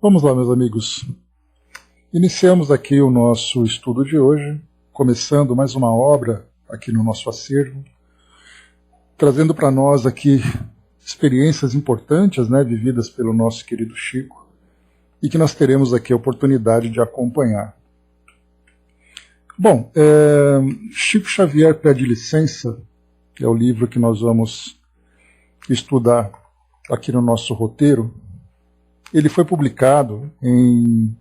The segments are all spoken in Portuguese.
Vamos lá, meus amigos. Iniciamos aqui o nosso estudo de hoje, começando mais uma obra aqui no nosso acervo, trazendo para nós aqui experiências importantes, vividas pelo nosso querido Chico, e que nós teremos aqui a oportunidade de acompanhar. Bom, Chico Xavier Pede Licença é o livro que nós vamos estudar aqui no nosso roteiro. Ele foi publicado em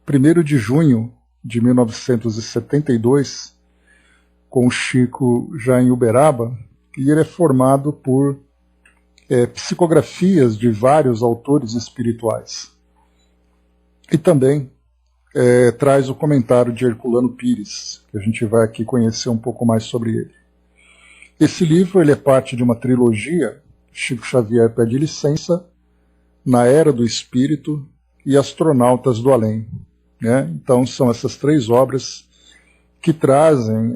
1º de junho de 1972, com o Chico já em Uberaba, e ele é formado por psicografias de vários autores espirituais. E também traz o comentário de Herculano Pires, que a gente vai aqui conhecer um pouco mais sobre ele. Esse livro ele é parte de uma trilogia, Chico Xavier Pede Licença, Na Era do Espírito e Astronautas do Além. Então são essas três obras que trazem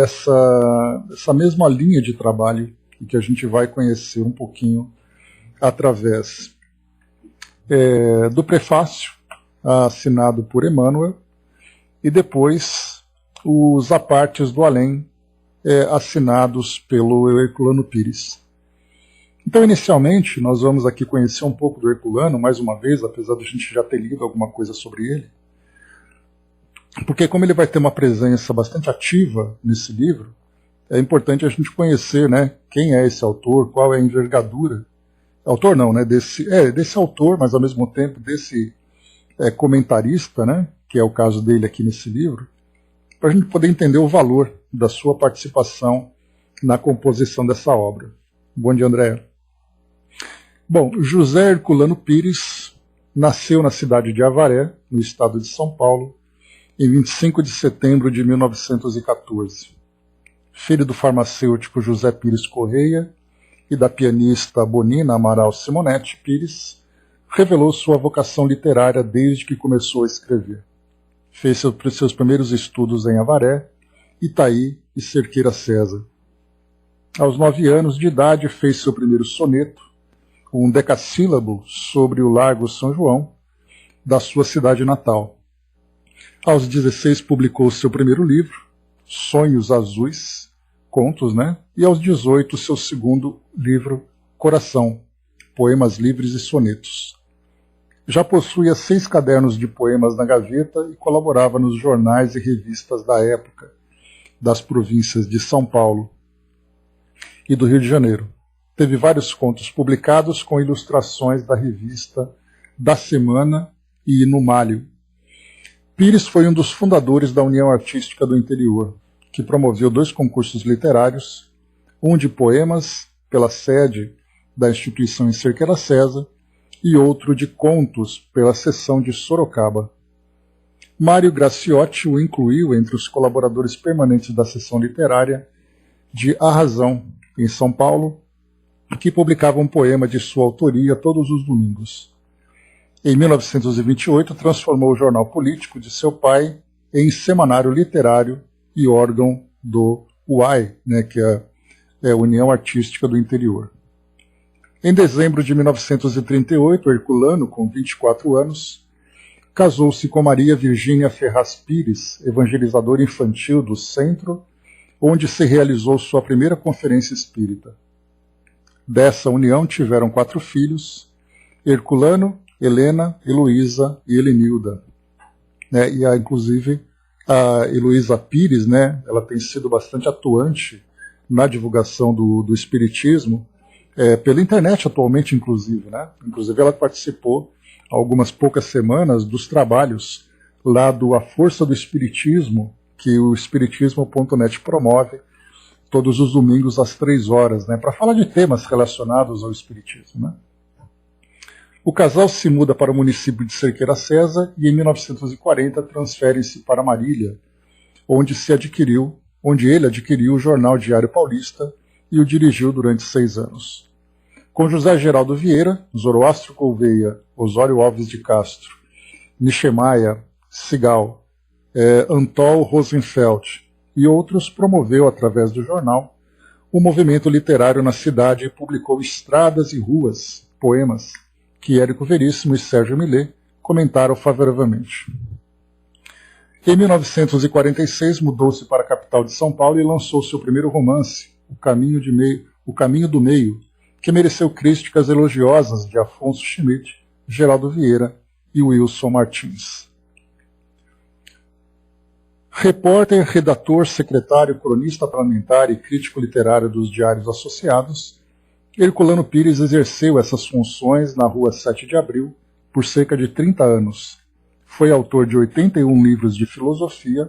essa mesma linha de trabalho que a gente vai conhecer um pouquinho através do prefácio assinado por Emmanuel e depois os apartes do Além assinados pelo Herculano Pires. Então, inicialmente, nós vamos aqui conhecer um pouco do Herculano, mais uma vez, apesar de a gente já ter lido alguma coisa sobre ele, porque como ele vai ter uma presença bastante ativa nesse livro, é importante a gente conhecer, quem é esse autor, qual é a envergadura, autor não, desse autor, mas ao mesmo tempo desse comentarista, que é o caso dele aqui nesse livro, para a gente poder entender o valor da sua participação na composição dessa obra. Bom dia, André. Bom, José Herculano Pires nasceu na cidade de Avaré, no estado de São Paulo, em 25 de setembro de 1914. Filho do farmacêutico José Pires Correia e da pianista Bonina Amaral Simonetti Pires, revelou sua vocação literária desde que começou a escrever. Fez seus primeiros estudos em Avaré, Itaí e Cerqueira César. Aos 9 anos de idade fez seu primeiro soneto, um decassílabo sobre o Largo São João, da sua cidade natal. Aos 16 publicou seu primeiro livro, Sonhos Azuis, contos, e aos 18 seu segundo livro, Coração, poemas livres e sonetos. Já possuía 6 cadernos de poemas na gaveta e colaborava nos jornais e revistas da época, das províncias de São Paulo e do Rio de Janeiro. Teve vários contos publicados com ilustrações da revista Da Semana e No Malho. Pires foi um dos fundadores da União Artística do Interior, que promoveu 2 concursos literários, um de poemas, pela sede da instituição em Cerqueira César, e outro de contos, pela seção de Sorocaba. Mário Graciotti o incluiu entre os colaboradores permanentes da seção literária de A Razão, em São Paulo, que publicava um poema de sua autoria todos os domingos. Em 1928, transformou o jornal político de seu pai em semanário literário e órgão do UAI, que é a União Artística do Interior. Em dezembro de 1938, Herculano, com 24 anos, casou-se com Maria Virgínia Ferraz Pires, evangelizadora infantil do Centro, onde se realizou sua primeira conferência espírita. Dessa união tiveram 4 filhos, Herculano, Helena, Heloísa e Helenilda. Inclusive, a Heloísa Pires, ela tem sido bastante atuante na divulgação do espiritismo, pela internet atualmente, inclusive. Inclusive, ela participou há algumas poucas semanas dos trabalhos lá do A Força do Espiritismo, que o Espiritismo.net promove todos os domingos às 3 horas, para falar de temas relacionados ao Espiritismo. O casal se muda para o município de Cerqueira César e em 1940 transferem-se para Marília, onde ele adquiriu o jornal Diário Paulista e o dirigiu durante 6 anos. Com José Geraldo Vieira, Zoroastro Gouveia, Osório Alves de Castro, Nischemaya, Sigal, Antol Rosenfeld e outros, promoveu, através do jornal, o movimento literário na cidade e publicou Estradas e Ruas, poemas, que Érico Veríssimo e Sérgio Millet comentaram favoravelmente. Em 1946, mudou-se para a capital de São Paulo e lançou seu primeiro romance, O Caminho do Meio, que mereceu críticas elogiosas de Afonso Schmidt, Geraldo Vieira e Wilson Martins. Repórter, redator, secretário, cronista parlamentar e crítico literário dos Diários Associados, Herculano Pires exerceu essas funções na Rua 7 de Abril por cerca de 30 anos. Foi autor de 81 livros de filosofia,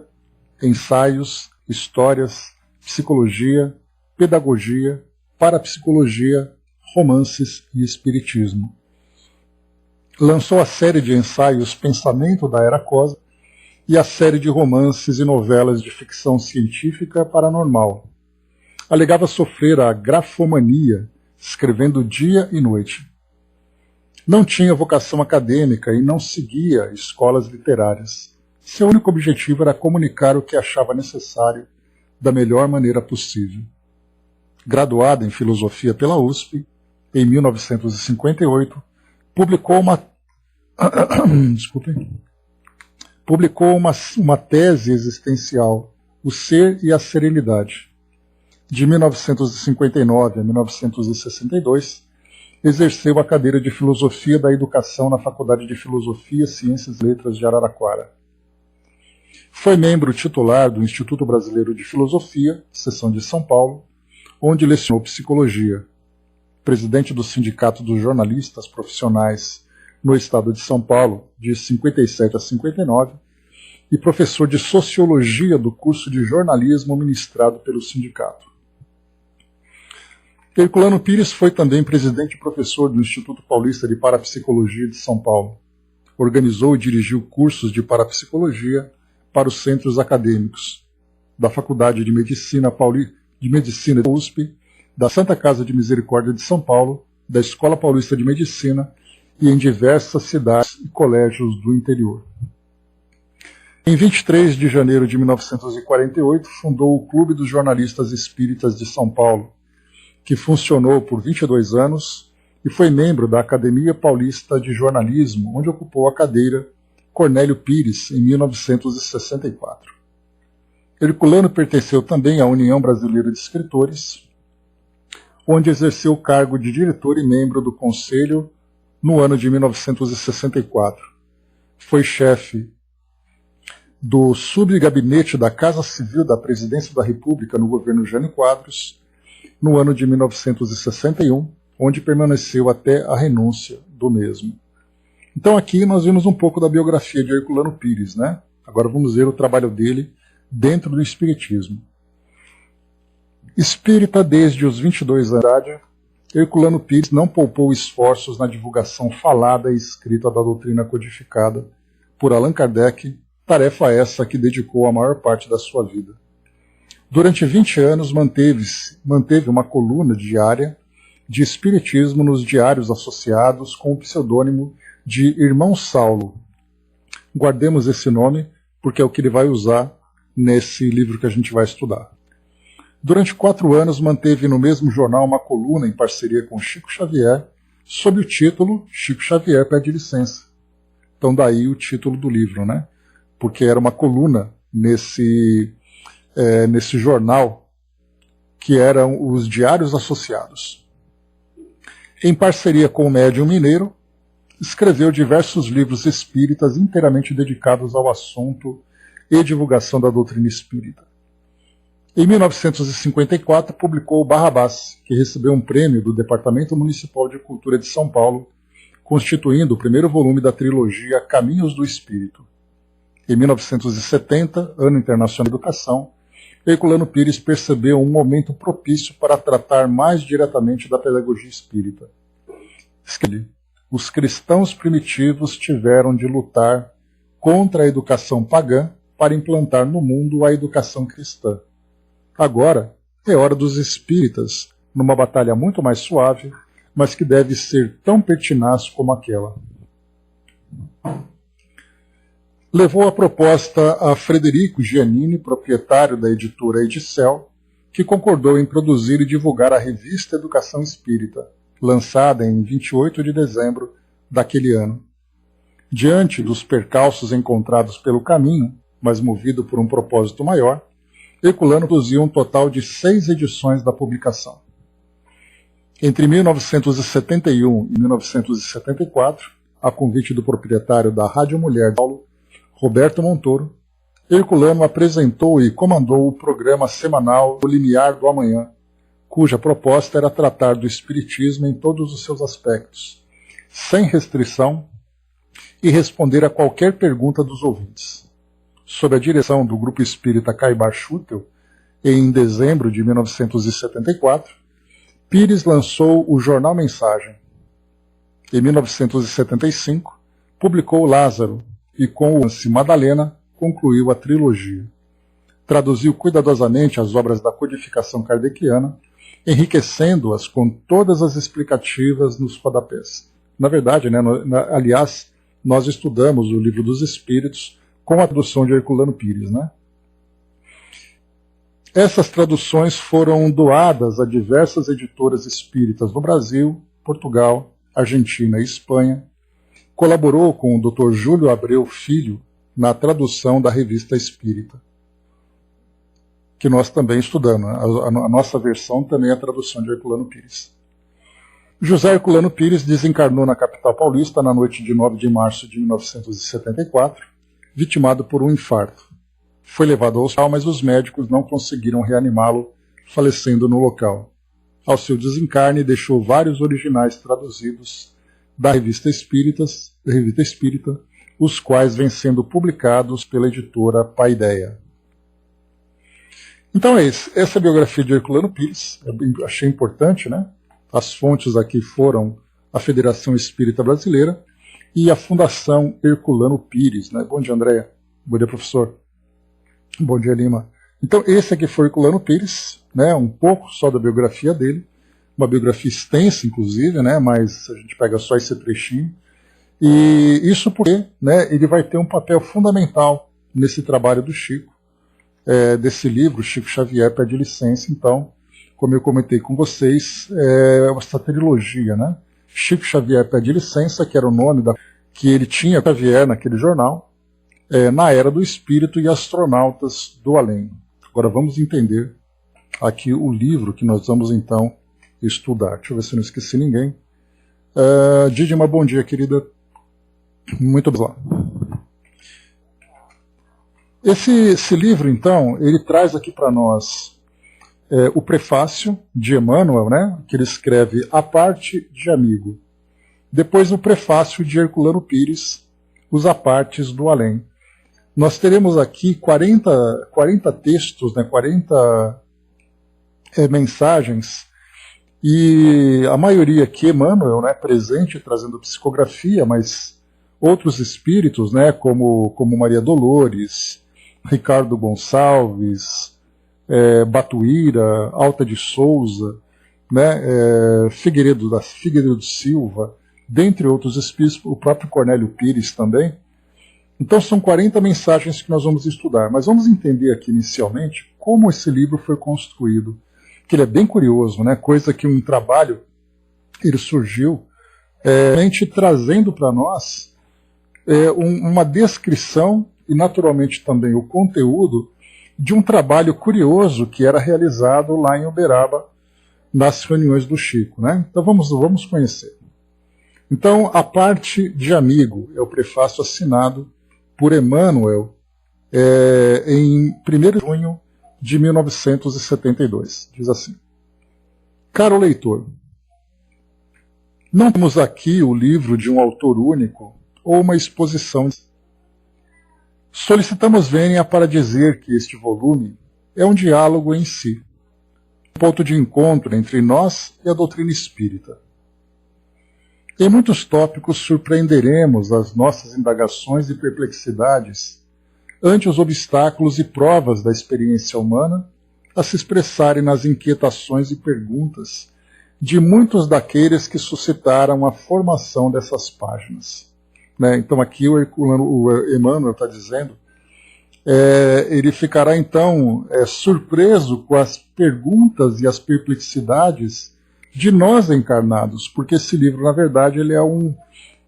ensaios, histórias, psicologia, pedagogia, parapsicologia, romances e espiritismo. Lançou a série de ensaios Pensamento da Era Cósmica e a série de romances e novelas de ficção científica paranormal. Alegava sofrer a grafomania, escrevendo dia e noite. Não tinha vocação acadêmica e não seguia escolas literárias. Seu único objetivo era comunicar o que achava necessário da melhor maneira possível. Graduado em filosofia pela USP, em 1958, publicou uma tese existencial, O Ser e a Serenidade. De 1959 a 1962, exerceu a cadeira de Filosofia da Educação na Faculdade de Filosofia, Ciências e Letras de Araraquara. Foi membro titular do Instituto Brasileiro de Filosofia, seção de São Paulo, onde lecionou psicologia. Presidente do Sindicato dos Jornalistas Profissionais no estado de São Paulo, de 57 a 59, e professor de Sociologia do curso de jornalismo ministrado pelo sindicato. Herculano Pires foi também presidente e professor do Instituto Paulista de Parapsicologia de São Paulo. Organizou e dirigiu cursos de parapsicologia para os centros acadêmicos da Faculdade de Medicina da USP, da Santa Casa de Misericórdia de São Paulo, da Escola Paulista de Medicina e em diversas cidades e colégios do interior. Em 23 de janeiro de 1948, fundou o Clube dos Jornalistas Espíritas de São Paulo, que funcionou por 22 anos e foi membro da Academia Paulista de Jornalismo, onde ocupou a cadeira Cornélio Pires, em 1964. Herculano pertenceu também à União Brasileira de Escritores, onde exerceu o cargo de diretor e membro do Conselho no ano de 1964. Foi chefe do subgabinete da Casa Civil da Presidência da República no governo Jânio Quadros, no ano de 1961, onde permaneceu até a renúncia do mesmo. Então aqui nós vimos um pouco da biografia de Herculano Pires, né? Agora vamos ver o trabalho dele dentro do Espiritismo. Espírita desde os 22 anos de idade, Herculano Pires não poupou esforços na divulgação falada e escrita da doutrina codificada por Allan Kardec, tarefa essa que dedicou a maior parte da sua vida. Durante 20 anos manteve uma coluna diária de Espiritismo nos Diários Associados com o pseudônimo de Irmão Saulo. Guardemos esse nome porque é o que ele vai usar nesse livro que a gente vai estudar. Durante 4 anos manteve no mesmo jornal uma coluna em parceria com Chico Xavier, sob o título Chico Xavier Pede Licença. Então daí o título do livro, né? Porque era uma coluna nesse jornal que eram os Diários Associados. Em parceria com o médium mineiro, escreveu diversos livros espíritas inteiramente dedicados ao assunto e divulgação da doutrina espírita. Em 1954, publicou o Barrabás, que recebeu um prêmio do Departamento Municipal de Cultura de São Paulo, constituindo o primeiro volume da trilogia Caminhos do Espírito. Em 1970, Ano Internacional da Educação, Herculano Pires percebeu um momento propício para tratar mais diretamente da pedagogia espírita. Os cristãos primitivos tiveram de lutar contra a educação pagã para implantar no mundo a educação cristã. Agora é hora dos espíritas, numa batalha muito mais suave, mas que deve ser tão pertinaz como aquela. Levou a proposta a Frederico Giannini, proprietário da editora Edicel, que concordou em produzir e divulgar a revista Educação Espírita, lançada em 28 de dezembro daquele ano. Diante dos percalços encontrados pelo caminho, mas movido por um propósito maior, Herculano produziu um total de 6 edições da publicação. Entre 1971 e 1974, a convite do proprietário da Rádio Mulher de Paulo, Roberto Montoro, Herculano apresentou e comandou o programa semanal O Limiar do Amanhã, cuja proposta era tratar do espiritismo em todos os seus aspectos, sem restrição, e responder a qualquer pergunta dos ouvintes. Sob a direção do grupo espírita Caibar Schutel, em dezembro de 1974, Pires lançou o Jornal Mensagem. Em 1975, publicou Lázaro e, com o lance Madalena, concluiu a trilogia. Traduziu cuidadosamente as obras da codificação kardeciana, enriquecendo-as com todas as explicativas nos rodapés. Na verdade, aliás, nós estudamos o Livro dos Espíritos com a tradução de Herculano Pires, Essas traduções foram doadas a diversas editoras espíritas no Brasil, Portugal, Argentina e Espanha. Colaborou com o Dr. Júlio Abreu Filho na tradução da Revista Espírita, que nós também estudamos. A nossa versão também é a tradução de Herculano Pires. José Herculano Pires desencarnou na capital paulista na noite de 9 de março de 1974, vitimado por um infarto. Foi levado ao hospital, mas os médicos não conseguiram reanimá-lo, falecendo no local. Ao seu desencarne, deixou vários originais traduzidos da Revista Espírita, os quais vêm sendo publicados pela editora Paideia. Então é isso. Essa é a biografia de Herculano Pires. Eu achei importante, As fontes aqui foram a Federação Espírita Brasileira e a Fundação Herculano Pires. Bom dia, Andréia. Bom dia, professor. Bom dia, Lima. Então, esse aqui foi Herculano Pires, um pouco só da biografia dele, uma biografia extensa, inclusive, mas a gente pega só esse trechinho. E isso porque ele vai ter um papel fundamental nesse trabalho do Chico, desse livro, Chico Xavier Pede Licença. Então, como eu comentei com vocês, essa trilogia, Chico Xavier Pede Licença, que era o nome que ele tinha Xavier naquele jornal, Na Era do Espírito e Astronautas do Além. Agora vamos entender aqui o livro que nós vamos então estudar. Deixa eu ver se eu não esqueci ninguém. Didima, bom dia, querida. Muito obrigado. Esse livro, então, ele traz aqui para nós o prefácio de Emmanuel, que ele escreve A Parte de Amigo. Depois o prefácio de Herculano Pires, Os Apartes do Além. Nós teremos aqui 40 textos, 40 mensagens, e a maioria aqui, Emmanuel, presente, trazendo psicografia, mas outros espíritos, como Maria Dolores, Ricardo Gonçalves, Batuíra, Alta de Souza, Figueiredo Silva, dentre outros espíritos, o próprio Cornélio Pires também. Então são 40 mensagens que nós vamos estudar, mas vamos entender aqui inicialmente como esse livro foi construído, que ele é bem curioso, coisa que um trabalho ele surgiu trazendo para nós uma descrição e naturalmente também o conteúdo de um trabalho curioso que era realizado lá em Uberaba, nas reuniões do Chico. Então vamos conhecer. Então, A Parte de Amigo é o prefácio assinado por Emmanuel em 1º de junho de 1972. Diz assim: Caro leitor, não temos aqui o livro de um autor único ou uma exposição. Solicitamos vênia para dizer que este volume é um diálogo em si, um ponto de encontro entre nós e a doutrina espírita. Em muitos tópicos surpreenderemos as nossas indagações e perplexidades ante os obstáculos e provas da experiência humana a se expressarem nas inquietações e perguntas de muitos daqueles que suscitaram a formação dessas páginas. Então aqui o Emmanuel está dizendo, ele ficará então surpreso com as perguntas e as perplexidades de nós encarnados, porque esse livro, na verdade, ele é um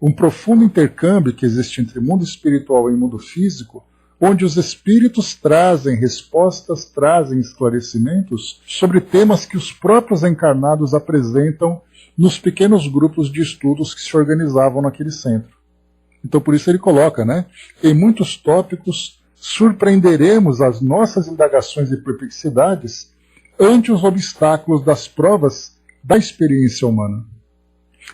um profundo intercâmbio que existe entre mundo espiritual e mundo físico, onde os espíritos trazem respostas, trazem esclarecimentos sobre temas que os próprios encarnados apresentam nos pequenos grupos de estudos que se organizavam naquele centro. Então por isso ele coloca, né? Em muitos tópicos surpreenderemos as nossas indagações e perplexidades ante os obstáculos das provas da experiência humana,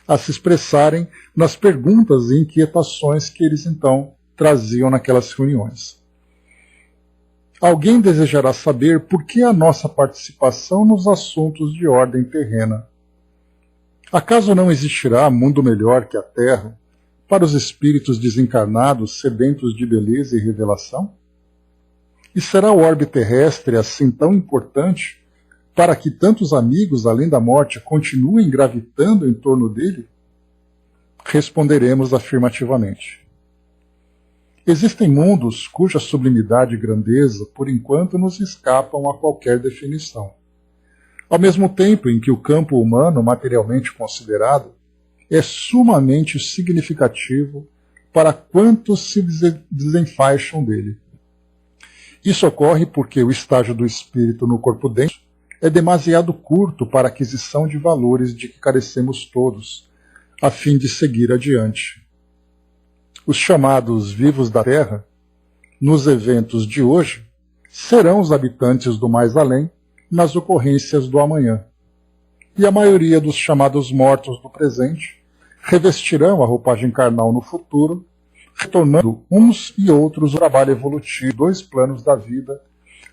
a se expressarem nas perguntas e inquietações que eles então traziam naquelas reuniões. Alguém desejará saber por que a nossa participação nos assuntos de ordem terrena. Acaso não existirá mundo melhor que a Terra para os espíritos desencarnados sedentos de beleza e revelação? E será o orbe terrestre assim tão importante para que tantos amigos, além da morte, continuem gravitando em torno dele? Responderemos afirmativamente. Existem mundos cuja sublimidade e grandeza, por enquanto, nos escapam a qualquer definição. Ao mesmo tempo em que o campo humano, materialmente considerado, é sumamente significativo para quantos se desenfaixam dele. Isso ocorre porque o estágio do espírito no corpo denso é demasiado curto para a aquisição de valores de que carecemos todos, a fim de seguir adiante. Os chamados vivos da Terra, nos eventos de hoje, serão os habitantes do mais além nas ocorrências do amanhã. E a maioria dos chamados mortos do presente revestirão a roupagem carnal no futuro, retornando uns e outros o trabalho evolutivo, dois planos da vida,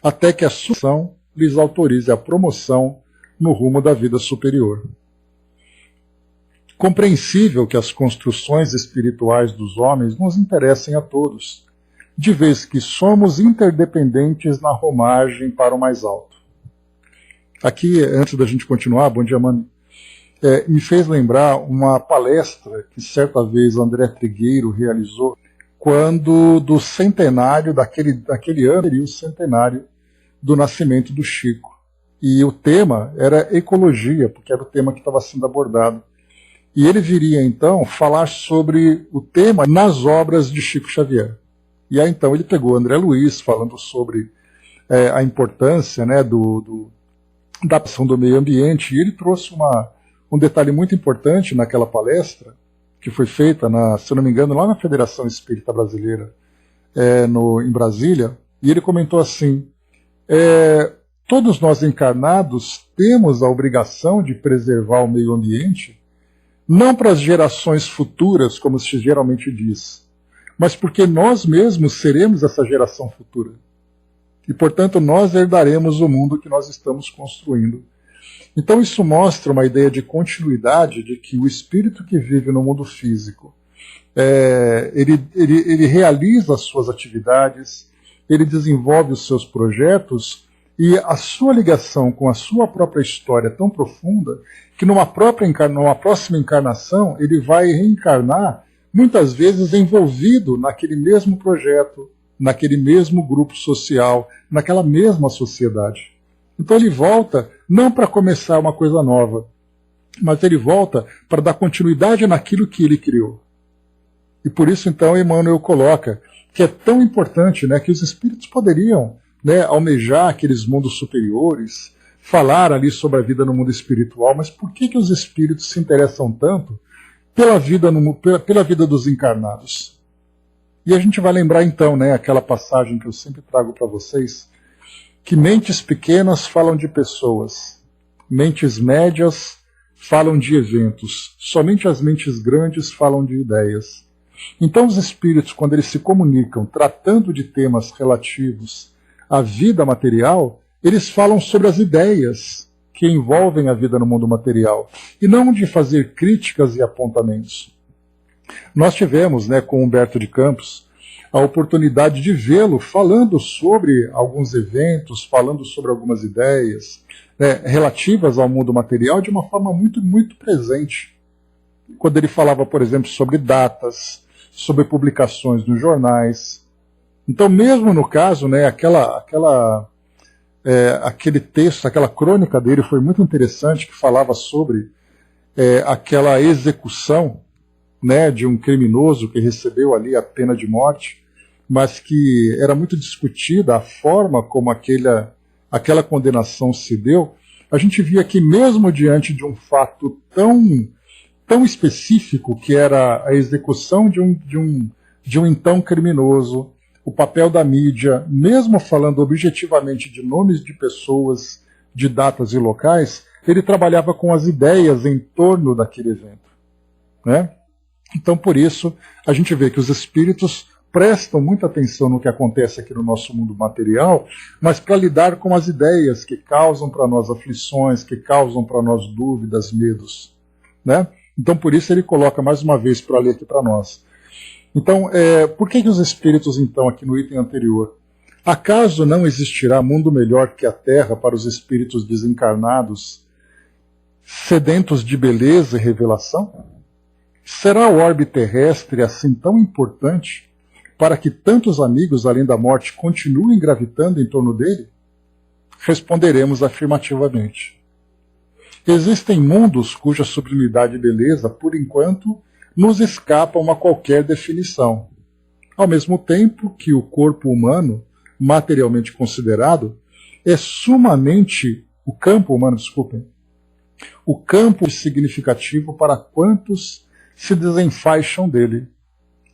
até que a sucessão lhes autorize a promoção no rumo da vida superior. Compreensível que as construções espirituais dos homens nos interessem a todos, de vez que somos interdependentes na romagem para o mais alto. Aqui, antes da gente continuar, bom dia, mano, me fez lembrar uma palestra que certa vez André Trigueiro realizou quando do centenário, daquele ano, seria o centenário do nascimento do Chico. E o tema era ecologia, porque era o tema que estava sendo abordado. E ele viria, então, falar sobre o tema nas obras de Chico Xavier. E aí, então, ele pegou André Luiz, falando sobre a importância, né, da ação do meio ambiente, e ele trouxe um detalhe muito importante naquela palestra, que foi feita, se eu não me engano, lá na Federação Espírita Brasileira, em Brasília, e ele comentou assim: todos nós encarnados temos a obrigação de preservar o meio ambiente, não para as gerações futuras, como se geralmente diz, mas porque nós mesmos seremos essa geração futura. E, portanto, nós herdaremos o mundo que nós estamos construindo. Então isso mostra uma ideia de continuidade, de que o espírito que vive no mundo físico, ele realiza as suas atividades, ele desenvolve os seus projetos, e a sua ligação com a sua própria história é tão profunda que numa próxima encarnação ele vai reencarnar, muitas vezes envolvido naquele mesmo projeto, naquele mesmo grupo social, naquela mesma sociedade. Então ele volta não para começar uma coisa nova, mas ele volta para dar continuidade naquilo que ele criou. E por isso então Emmanuel coloca que é tão importante, né, que os espíritos poderiam, né, almejar aqueles mundos superiores, falar ali sobre a vida no mundo espiritual, mas por que os espíritos se interessam tanto pela vida dos encarnados? E a gente vai lembrar então, né, aquela passagem que eu sempre trago para vocês, que mentes pequenas falam de pessoas, mentes médias falam de eventos, somente as mentes grandes falam de ideias. Então os espíritos, quando eles se comunicam tratando de temas relativos à vida material, eles falam sobre as ideias que envolvem a vida no mundo material, e não de fazer críticas e apontamentos. Nós tivemos, né, com Humberto de Campos, a oportunidade de vê-lo falando sobre alguns eventos, falando sobre algumas ideias, né, relativas ao mundo material de uma forma muito, muito presente. Quando ele falava, por exemplo, sobre datas, sobre publicações nos jornais. Então, mesmo no caso, né, aquele texto, aquela crônica dele foi muito interessante, que falava sobre aquela execução né, de um criminoso que recebeu ali a pena de morte, mas que era muito discutida a forma como aquela condenação se deu, a gente via que mesmo diante de um fato tão específico, que era a execução de um então criminoso, o papel da mídia, mesmo falando objetivamente de nomes de pessoas, de datas e locais, ele trabalhava com as ideias em torno daquele evento, né? Então, por isso, a gente vê que os espíritos prestam muita atenção no que acontece aqui no nosso mundo material, mas para lidar com as ideias que causam para nós aflições, que causam para nós dúvidas, medos, né? Então, por isso, ele coloca mais uma vez para ler aqui para nós. Então, por que os espíritos, então, aqui no item anterior? Acaso não existirá mundo melhor que a Terra para os espíritos desencarnados, sedentos de beleza e revelação? Será o orbe terrestre assim tão importante para que tantos amigos, além da morte, continuem gravitando em torno dele? Responderemos afirmativamente. Existem mundos cuja sublimidade e beleza, por enquanto, nos escapam a qualquer definição, ao mesmo tempo que o corpo humano, materialmente considerado, é sumamente, o campo humano significativo para quantos se desenfaixam dele.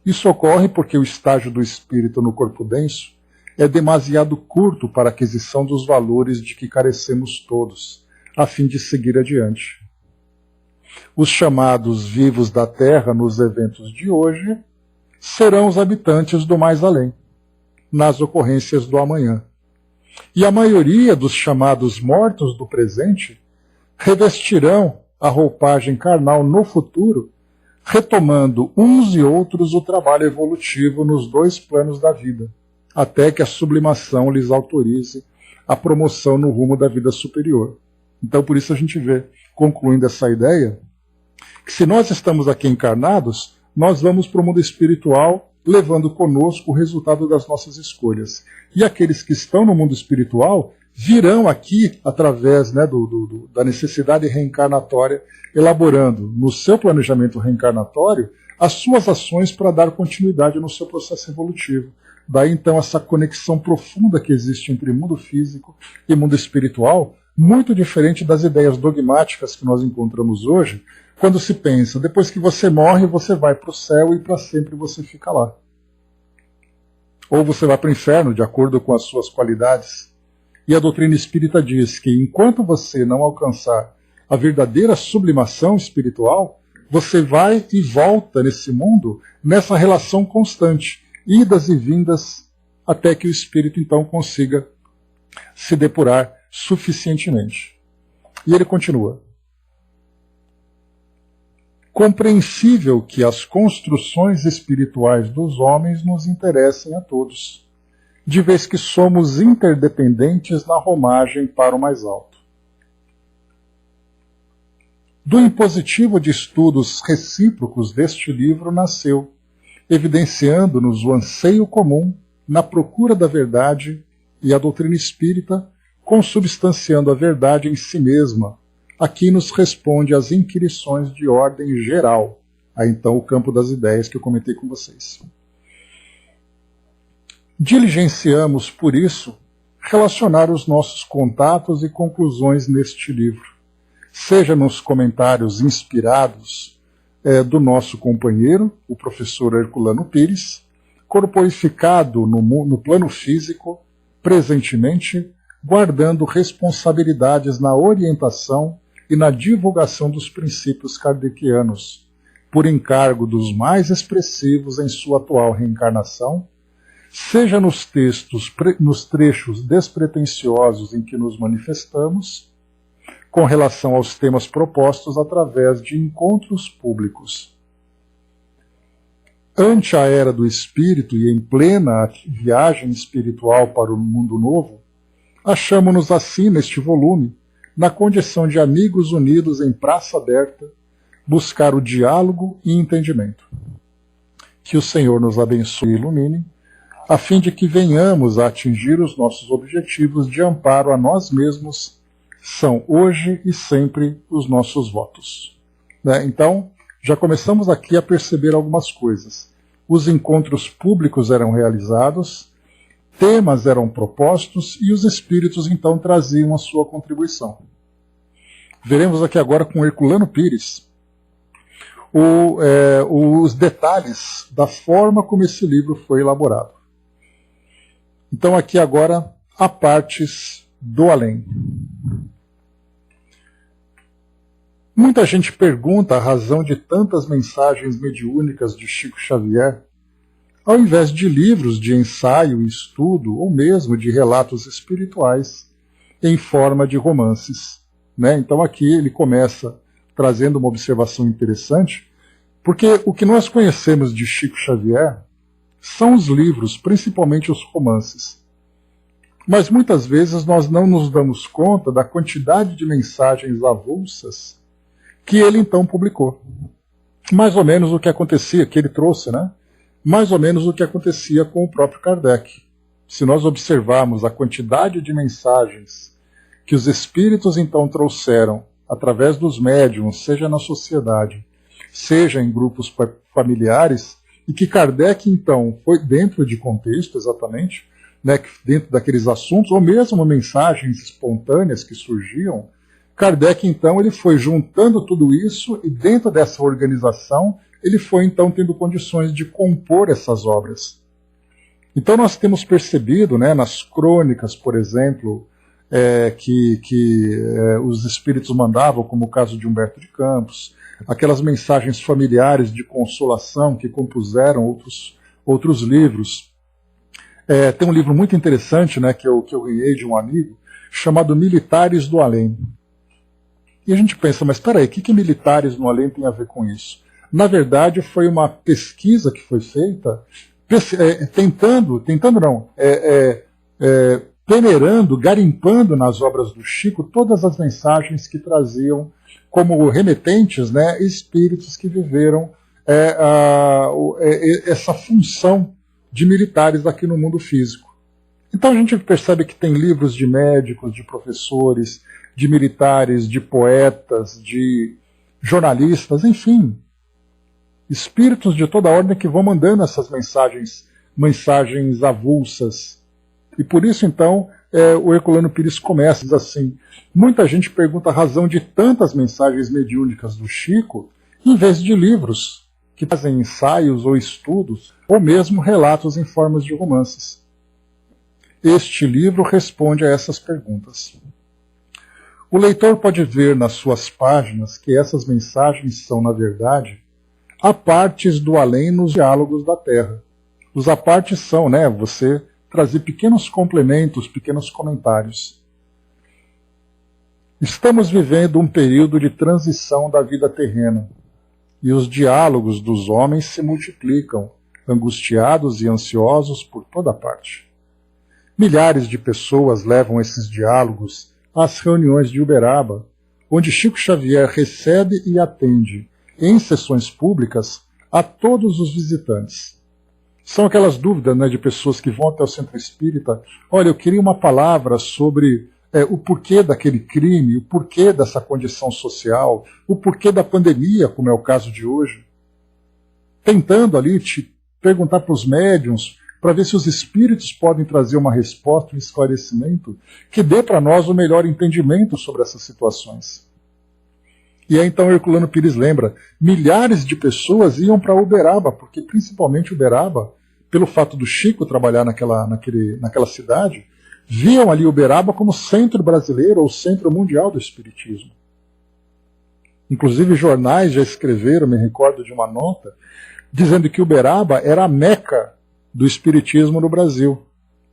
Isso ocorre porque o estágio do espírito no corpo denso é demasiado curto para a aquisição dos valores de que carecemos todos, a fim de seguir adiante. Os chamados vivos da Terra nos eventos de hoje serão os habitantes do mais além, nas ocorrências do amanhã. E a maioria dos chamados mortos do presente revestirão a roupagem carnal no futuro, retomando uns e outros o trabalho evolutivo nos dois planos da vida, até que a sublimação lhes autorize a promoção no rumo da vida superior. Então, por isso a gente vê, concluindo essa ideia, que se nós estamos aqui encarnados, nós vamos para o mundo espiritual levando conosco o resultado das nossas escolhas. E aqueles que estão no mundo espiritual virão aqui, através, né, da necessidade reencarnatória, elaborando no seu planejamento reencarnatório as suas ações para dar continuidade no seu processo evolutivo. Daí então essa conexão profunda que existe entre mundo físico e mundo espiritual, muito diferente das ideias dogmáticas que nós encontramos hoje, quando se pensa, depois que você morre, você vai para o céu e para sempre você fica lá. Ou você vai para o inferno, de acordo com as suas qualidades. E a doutrina espírita diz que enquanto você não alcançar a verdadeira sublimação espiritual, você vai e volta nesse mundo, nessa relação constante, idas e vindas, até que o espírito então consiga se depurar suficientemente. E ele continua. Compreensível que as construções espirituais dos homens nos interessem a todos, de vez que somos interdependentes na romagem para o mais alto. Do impositivo de estudos recíprocos deste livro nasceu, evidenciando-nos o anseio comum na procura da verdade e a doutrina espírita, consubstanciando a verdade em si mesma, aqui nos responde às inquirições de ordem geral. Aí então o campo das ideias que eu comentei com vocês. Diligenciamos, por isso, relacionar os nossos contatos e conclusões neste livro, seja nos comentários inspirados do nosso companheiro, o professor Herculano Pires, corporificado no plano físico, presentemente, guardando responsabilidades na orientação e na divulgação dos princípios kardecianos, por encargo dos mais expressivos em sua atual reencarnação, seja nos trechos despretensiosos em que nos manifestamos, com relação aos temas propostos através de encontros públicos. Ante a era do espírito e em plena viagem espiritual para o mundo novo, achamo-nos assim neste volume, na condição de amigos unidos em praça aberta, buscar o diálogo e entendimento. Que o Senhor nos abençoe e ilumine, a fim de que venhamos a atingir os nossos objetivos de amparo a nós mesmos, são hoje e sempre os nossos votos. Né? Então, já começamos aqui a perceber algumas coisas. Os encontros públicos eram realizados, temas eram propostos e os espíritos então traziam a sua contribuição. Veremos aqui agora com Herculano Pires os detalhes da forma como esse livro foi elaborado. Então aqui agora a partes do além. Muita gente pergunta a razão de tantas mensagens mediúnicas de Chico Xavier, ao invés de livros de ensaio e estudo, ou mesmo de relatos espirituais em forma de romances. Então aqui ele começa trazendo uma observação interessante, porque o que nós conhecemos de Chico Xavier são os livros, principalmente os romances. Mas muitas vezes nós não nos damos conta da quantidade de mensagens avulsas que ele então publicou. Mais ou menos o que acontecia, que ele trouxe, mais ou menos o que acontecia com o próprio Kardec. Se nós observarmos a quantidade de mensagens que os espíritos então trouxeram através dos médiuns, seja na sociedade, seja em grupos familiares, e que Kardec então foi dentro de contexto exatamente, dentro daqueles assuntos, ou mesmo mensagens espontâneas que surgiam, Kardec então ele foi juntando tudo isso e dentro dessa organização ele foi então tendo condições de compor essas obras. Então nós temos percebido, nas crônicas, por exemplo, que os espíritos mandavam, como o caso de Humberto de Campos, aquelas mensagens familiares de consolação que compuseram outros livros. Tem um livro muito interessante, que eu ganhei de um amigo, chamado Militares do Além. E a gente pensa, mas espera aí, o que Militares no Além tem a ver com isso? Na verdade, foi uma pesquisa que foi feita, peneirando, garimpando nas obras do Chico todas as mensagens que traziam como remetentes espíritos que viveram essa função de militares aqui no mundo físico. Então a gente percebe que tem livros de médicos, de professores, de militares, de poetas, de jornalistas, enfim, espíritos de toda ordem que vão mandando essas mensagens avulsas. E por isso, então, o Herculano Pires começa, diz assim, muita gente pergunta a razão de tantas mensagens mediúnicas do Chico, em vez de livros que trazem ensaios ou estudos, ou mesmo relatos em formas de romances. Este livro responde a essas perguntas. O leitor pode ver nas suas páginas que essas mensagens são, na verdade, apartes do além nos diálogos da Terra. Os apartes são, você trazer pequenos complementos, pequenos comentários. Estamos vivendo um período de transição da vida terrena, e os diálogos dos homens se multiplicam, angustiados e ansiosos por toda parte. Milhares de pessoas levam esses diálogos às reuniões de Uberaba, onde Chico Xavier recebe e atende, em sessões públicas, a todos os visitantes. São aquelas dúvidas de pessoas que vão até o centro espírita, olha, eu queria uma palavra sobre o porquê daquele crime, o porquê dessa condição social, o porquê da pandemia, como é o caso de hoje. Tentando ali te perguntar para os médiuns, para ver se os espíritos podem trazer uma resposta, um esclarecimento, que dê para nós o melhor entendimento sobre essas situações. E aí então Herculano Pires lembra, milhares de pessoas iam para Uberaba, porque principalmente Uberaba, pelo fato do Chico trabalhar naquela cidade, viam ali Uberaba como centro brasileiro ou centro mundial do espiritismo. Inclusive jornais já escreveram, me recordo de uma nota, dizendo que Uberaba era a Meca do espiritismo no Brasil.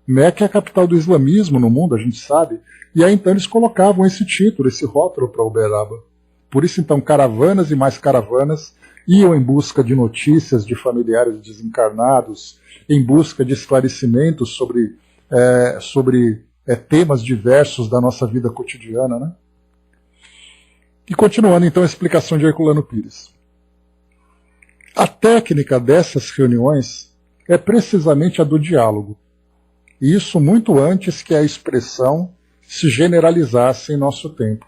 Meca é a capital do islamismo no mundo, a gente sabe, e aí então eles colocavam esse título, esse rótulo para Uberaba. Por isso então caravanas e mais caravanas iam em busca de notícias de familiares desencarnados, em busca de esclarecimentos sobre temas diversos da nossa vida cotidiana. E continuando então a explicação de Herculano Pires. A técnica dessas reuniões é precisamente a do diálogo, e isso muito antes que a expressão se generalizasse em nosso tempo.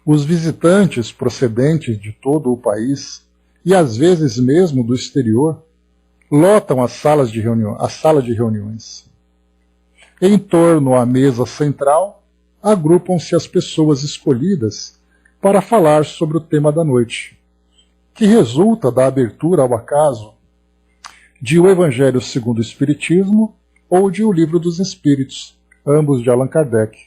Os visitantes procedentes de todo o país, e às vezes mesmo do exterior, lotam as salas de a sala de reuniões. Em torno à mesa central, agrupam-se as pessoas escolhidas para falar sobre o tema da noite, que resulta da abertura ao acaso de O Evangelho segundo o Espiritismo ou de O Livro dos Espíritos, ambos de Allan Kardec.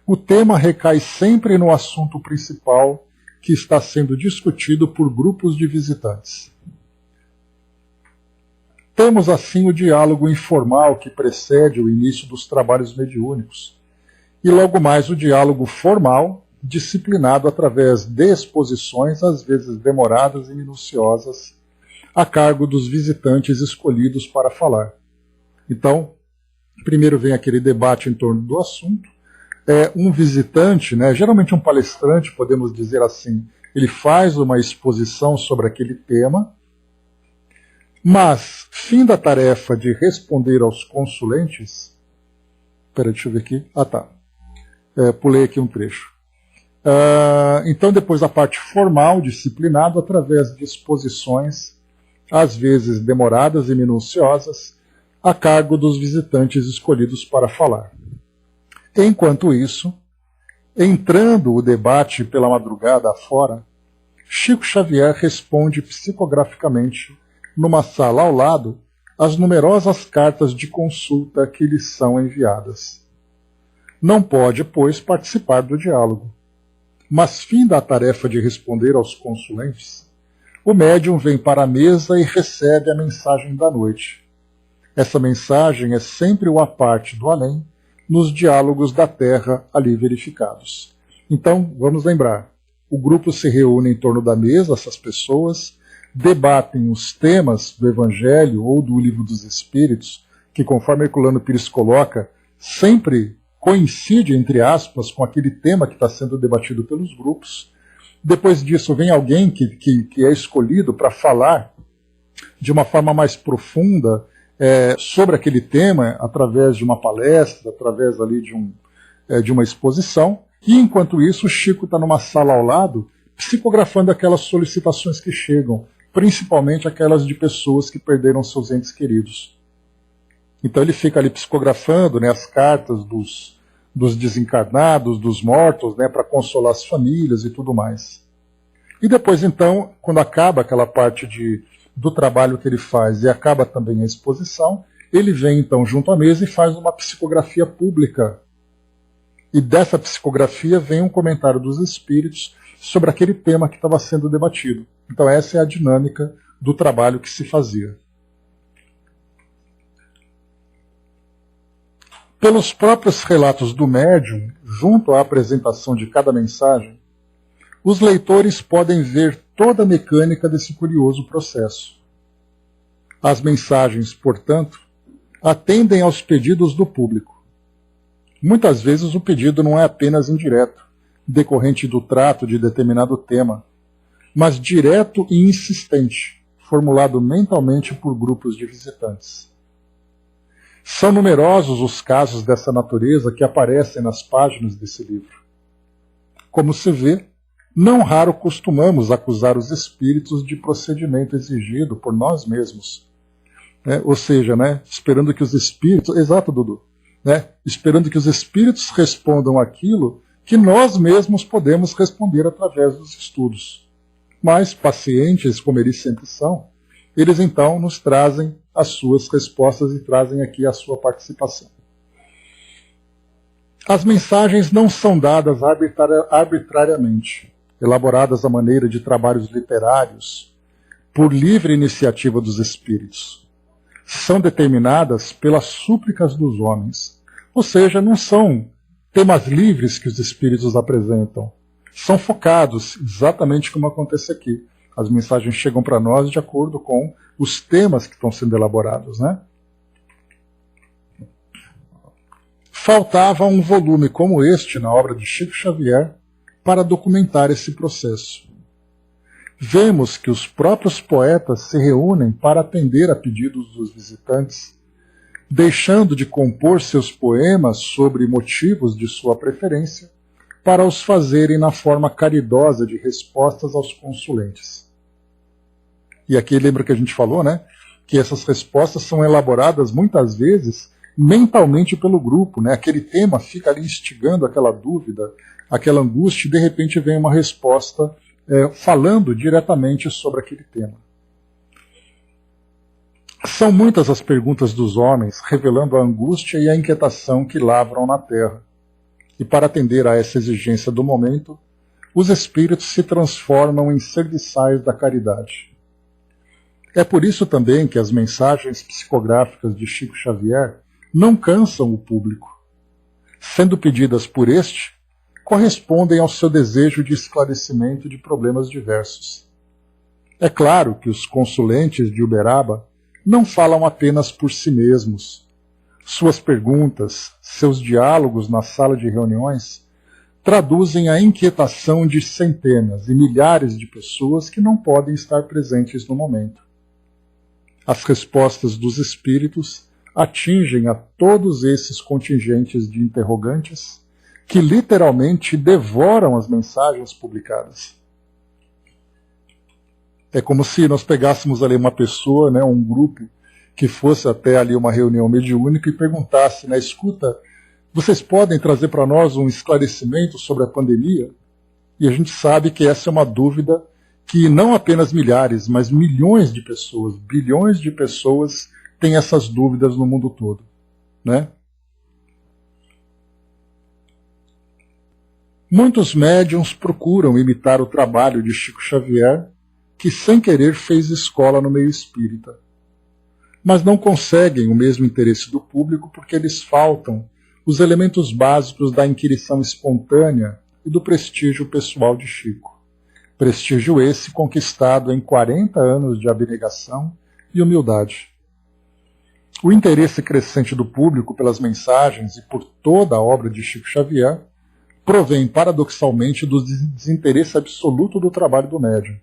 O tema recai sempre no assunto principal que está sendo discutido por grupos de visitantes. Temos assim o diálogo informal que precede o início dos trabalhos mediúnicos, e logo mais o diálogo formal, disciplinado através de exposições, às vezes demoradas e minuciosas, a cargo dos visitantes escolhidos para falar. Então, primeiro vem aquele debate em torno do assunto. Um visitante, geralmente um palestrante, podemos dizer assim, ele faz uma exposição sobre aquele tema, mas, fim da tarefa de responder aos consulentes... Espera, deixa eu ver aqui. Pulei aqui um trecho. Então, depois da parte formal, disciplinado, através de exposições, às vezes demoradas e minuciosas, a cargo dos visitantes escolhidos para falar. Enquanto isso, entrando o debate pela madrugada afora, Chico Xavier responde psicograficamente, numa sala ao lado, as numerosas cartas de consulta que lhe são enviadas. Não pode, pois, participar do diálogo. Mas, fim da tarefa de responder aos consulentes, o médium vem para a mesa e recebe a mensagem da noite. Essa mensagem é sempre o à parte do além, nos diálogos da Terra ali verificados. Então, vamos lembrar, o grupo se reúne em torno da mesa, essas pessoas, debatem os temas do Evangelho ou do Livro dos Espíritos, que, conforme Herculano Pires coloca, sempre coincide, entre aspas, com aquele tema que está sendo debatido pelos grupos. Depois disso, vem alguém que é escolhido para falar de uma forma mais profunda sobre aquele tema, através de uma palestra, através ali de uma exposição. E, enquanto isso, o Chico está numa sala ao lado, psicografando aquelas solicitações que chegam, principalmente aquelas de pessoas que perderam seus entes queridos. Então ele fica ali psicografando as cartas dos desencarnados, dos mortos, para consolar as famílias e tudo mais. E depois, então, quando acaba aquela parte do trabalho que ele faz e acaba também a exposição, ele vem então junto à mesa e faz uma psicografia pública. E dessa psicografia vem um comentário dos espíritos sobre aquele tema que estava sendo debatido. Então essa é a dinâmica do trabalho que se fazia. Pelos próprios relatos do médium, junto à apresentação de cada mensagem, os leitores podem ver toda a mecânica desse curioso processo. As mensagens, portanto, atendem aos pedidos do público. Muitas vezes o pedido não é apenas indireto, decorrente do trato de determinado tema, mas direto e insistente, formulado mentalmente por grupos de visitantes. São numerosos os casos dessa natureza que aparecem nas páginas desse livro. Como se vê, não raro costumamos acusar os espíritos de procedimento exigido por nós mesmos. Ou seja, esperando que os espíritos... Exato, Dudu. Esperando que os espíritos respondam aquilo que nós mesmos podemos responder através dos estudos. Mas, pacientes como eles sempre são, eles então nos trazem as suas respostas e trazem aqui a sua participação. As mensagens não são dadas arbitrariamente, elaboradas à maneira de trabalhos literários, por livre iniciativa dos espíritos. São determinadas pelas súplicas dos homens. Ou seja, não são temas livres que os espíritos apresentam. São focados, exatamente como acontece aqui. As mensagens chegam para nós de acordo com os temas que estão sendo elaborados. Faltava um volume como este na obra de Chico Xavier para documentar esse processo. Vemos que os próprios poetas se reúnem para atender a pedidos dos visitantes, deixando de compor seus poemas sobre motivos de sua preferência, para os fazerem na forma caridosa de respostas aos consulentes. E aqui lembra que a gente falou, né? Que essas respostas são elaboradas muitas vezes mentalmente pelo grupo, né? Aquele tema fica ali instigando aquela dúvida, aquela angústia, e de repente vem uma resposta falando diretamente sobre aquele tema. São muitas as perguntas dos homens, revelando a angústia e a inquietação que lavram na terra. E para atender a essa exigência do momento, os espíritos se transformam em serviçais da caridade. É por isso também que as mensagens psicográficas de Chico Xavier não cansam o público. Sendo pedidas por este, correspondem ao seu desejo de esclarecimento de problemas diversos. É claro que os consulentes de Uberaba não falam apenas por si mesmos. Suas perguntas, seus diálogos na sala de reuniões, traduzem a inquietação de centenas e milhares de pessoas que não podem estar presentes no momento. As respostas dos espíritos atingem a todos esses contingentes de interrogantes que literalmente devoram as mensagens publicadas. É como se nós pegássemos ali uma pessoa, né, um grupo, que fosse até ali uma reunião mediúnica e perguntasse, né, escuta, vocês podem trazer para nós um esclarecimento sobre a pandemia? E a gente sabe que essa é uma dúvida que não apenas milhares, mas milhões de pessoas, bilhões de pessoas têm essas dúvidas no mundo todo, né? Muitos médiuns procuram imitar o trabalho de Chico Xavier, que sem querer fez escola no meio espírita. Mas não conseguem o mesmo interesse do público porque lhes faltam os elementos básicos da inquirição espontânea e do prestígio pessoal de Chico. Prestígio esse conquistado em 40 anos de abnegação e humildade. O interesse crescente do público pelas mensagens e por toda a obra de Chico Xavier provém paradoxalmente do desinteresse absoluto do trabalho do médium.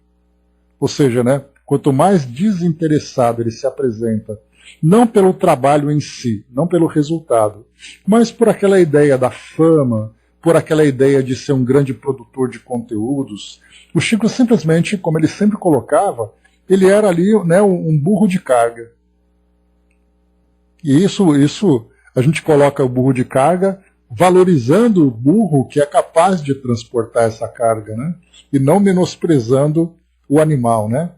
Ou seja, né, quanto mais desinteressado ele se apresenta, não pelo trabalho em si, não pelo resultado, mas por aquela ideia da fama, por aquela ideia de ser um grande produtor de conteúdos, o Chico simplesmente, como ele sempre colocava, ele era ali, né, um burro de carga. E isso a gente coloca o burro de carga valorizando o burro que é capaz de transportar essa carga, né, e não menosprezando o animal, né?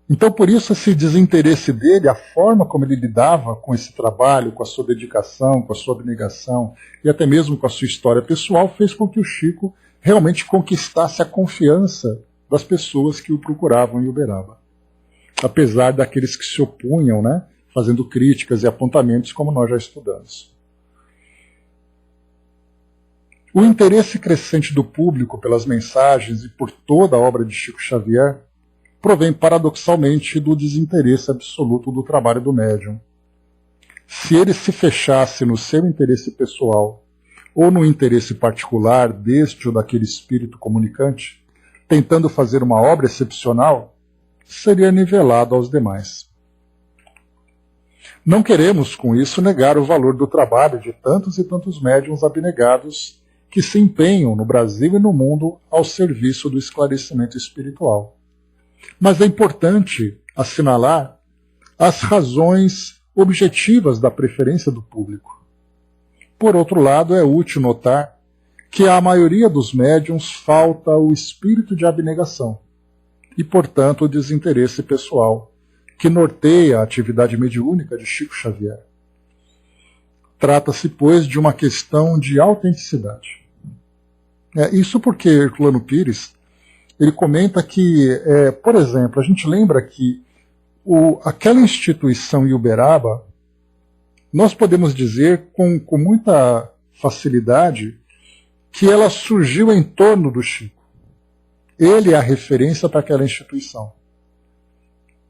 Então, por isso, esse desinteresse dele, a forma como ele lidava com esse trabalho, com a sua dedicação, com a sua abnegação e até mesmo com a sua história pessoal, fez com que o Chico realmente conquistasse a confiança das pessoas que o procuravam em Uberaba. Apesar daqueles que se opunham, né, fazendo críticas e apontamentos, como nós já estudamos. O interesse crescente do público pelas mensagens e por toda a obra de Chico Xavier provém paradoxalmente do desinteresse absoluto do trabalho do médium. Se ele se fechasse no seu interesse pessoal ou no interesse particular deste ou daquele espírito comunicante, tentando fazer uma obra excepcional, seria nivelado aos demais. Não queremos, com isso, negar o valor do trabalho de tantos e tantos médiuns abnegados que se empenham no Brasil e no mundo ao serviço do esclarecimento espiritual. Mas é importante assinalar as razões objetivas da preferência do público. Por outro lado, é útil notar que à maioria dos médiuns falta o espírito de abnegação e, portanto, o desinteresse pessoal, que norteia a atividade mediúnica de Chico Xavier. Trata-se, pois, de uma questão de autenticidade. Isso porque Herculano Pires ele comenta que, por exemplo, a gente lembra que aquela instituição em Uberaba, nós podemos dizer com muita facilidade que ela surgiu em torno do Chico. Ele é a referência para aquela instituição.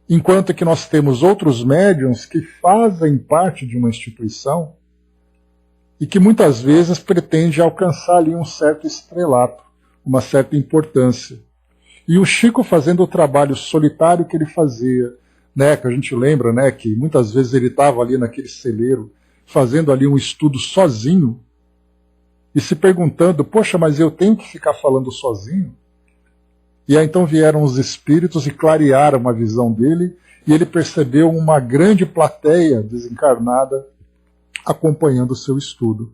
Enquanto que nós temos outros médiuns que fazem parte de uma instituição e que muitas vezes pretende alcançar ali um certo estrelato, uma certa importância. E o Chico fazendo o trabalho solitário que ele fazia, né, que a gente lembra, né, que muitas vezes ele estava ali naquele celeiro, fazendo ali um estudo sozinho, e se perguntando, poxa, mas eu tenho que ficar falando sozinho? E aí então vieram os espíritos e clarearam a visão dele, e ele percebeu uma grande plateia desencarnada acompanhando o seu estudo.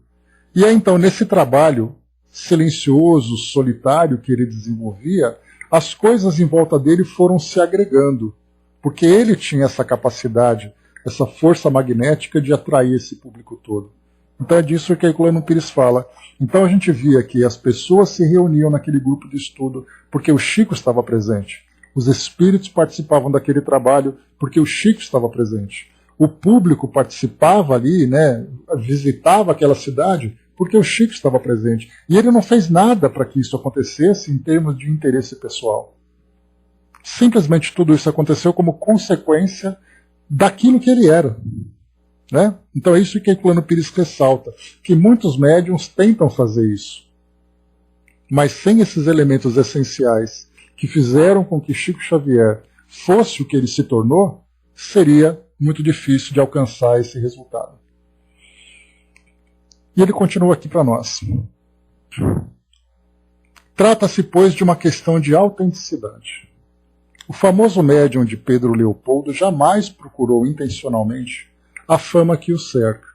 E aí então, nesse trabalho silencioso, solitário que ele desenvolvia, as coisas em volta dele foram se agregando, porque ele tinha essa capacidade, essa força magnética de atrair esse público todo. Então é disso que Herculano Pires fala. Então a gente via que as pessoas se reuniam naquele grupo de estudo porque o Chico estava presente. Os espíritos participavam daquele trabalho porque o Chico estava presente. O público participava ali, né, visitava aquela cidade porque o Chico estava presente. E ele não fez nada para que isso acontecesse em termos de interesse pessoal. Simplesmente tudo isso aconteceu como consequência daquilo que ele era. Né? Então é isso que Herculano Pires ressalta, que muitos médiuns tentam fazer isso. Mas sem esses elementos essenciais que fizeram com que Chico Xavier fosse o que ele se tornou, seria muito difícil de alcançar esse resultado. E ele continua aqui para nós. Trata-se, pois, de uma questão de autenticidade. O famoso médium de Pedro Leopoldo jamais procurou intencionalmente a fama que o cerca.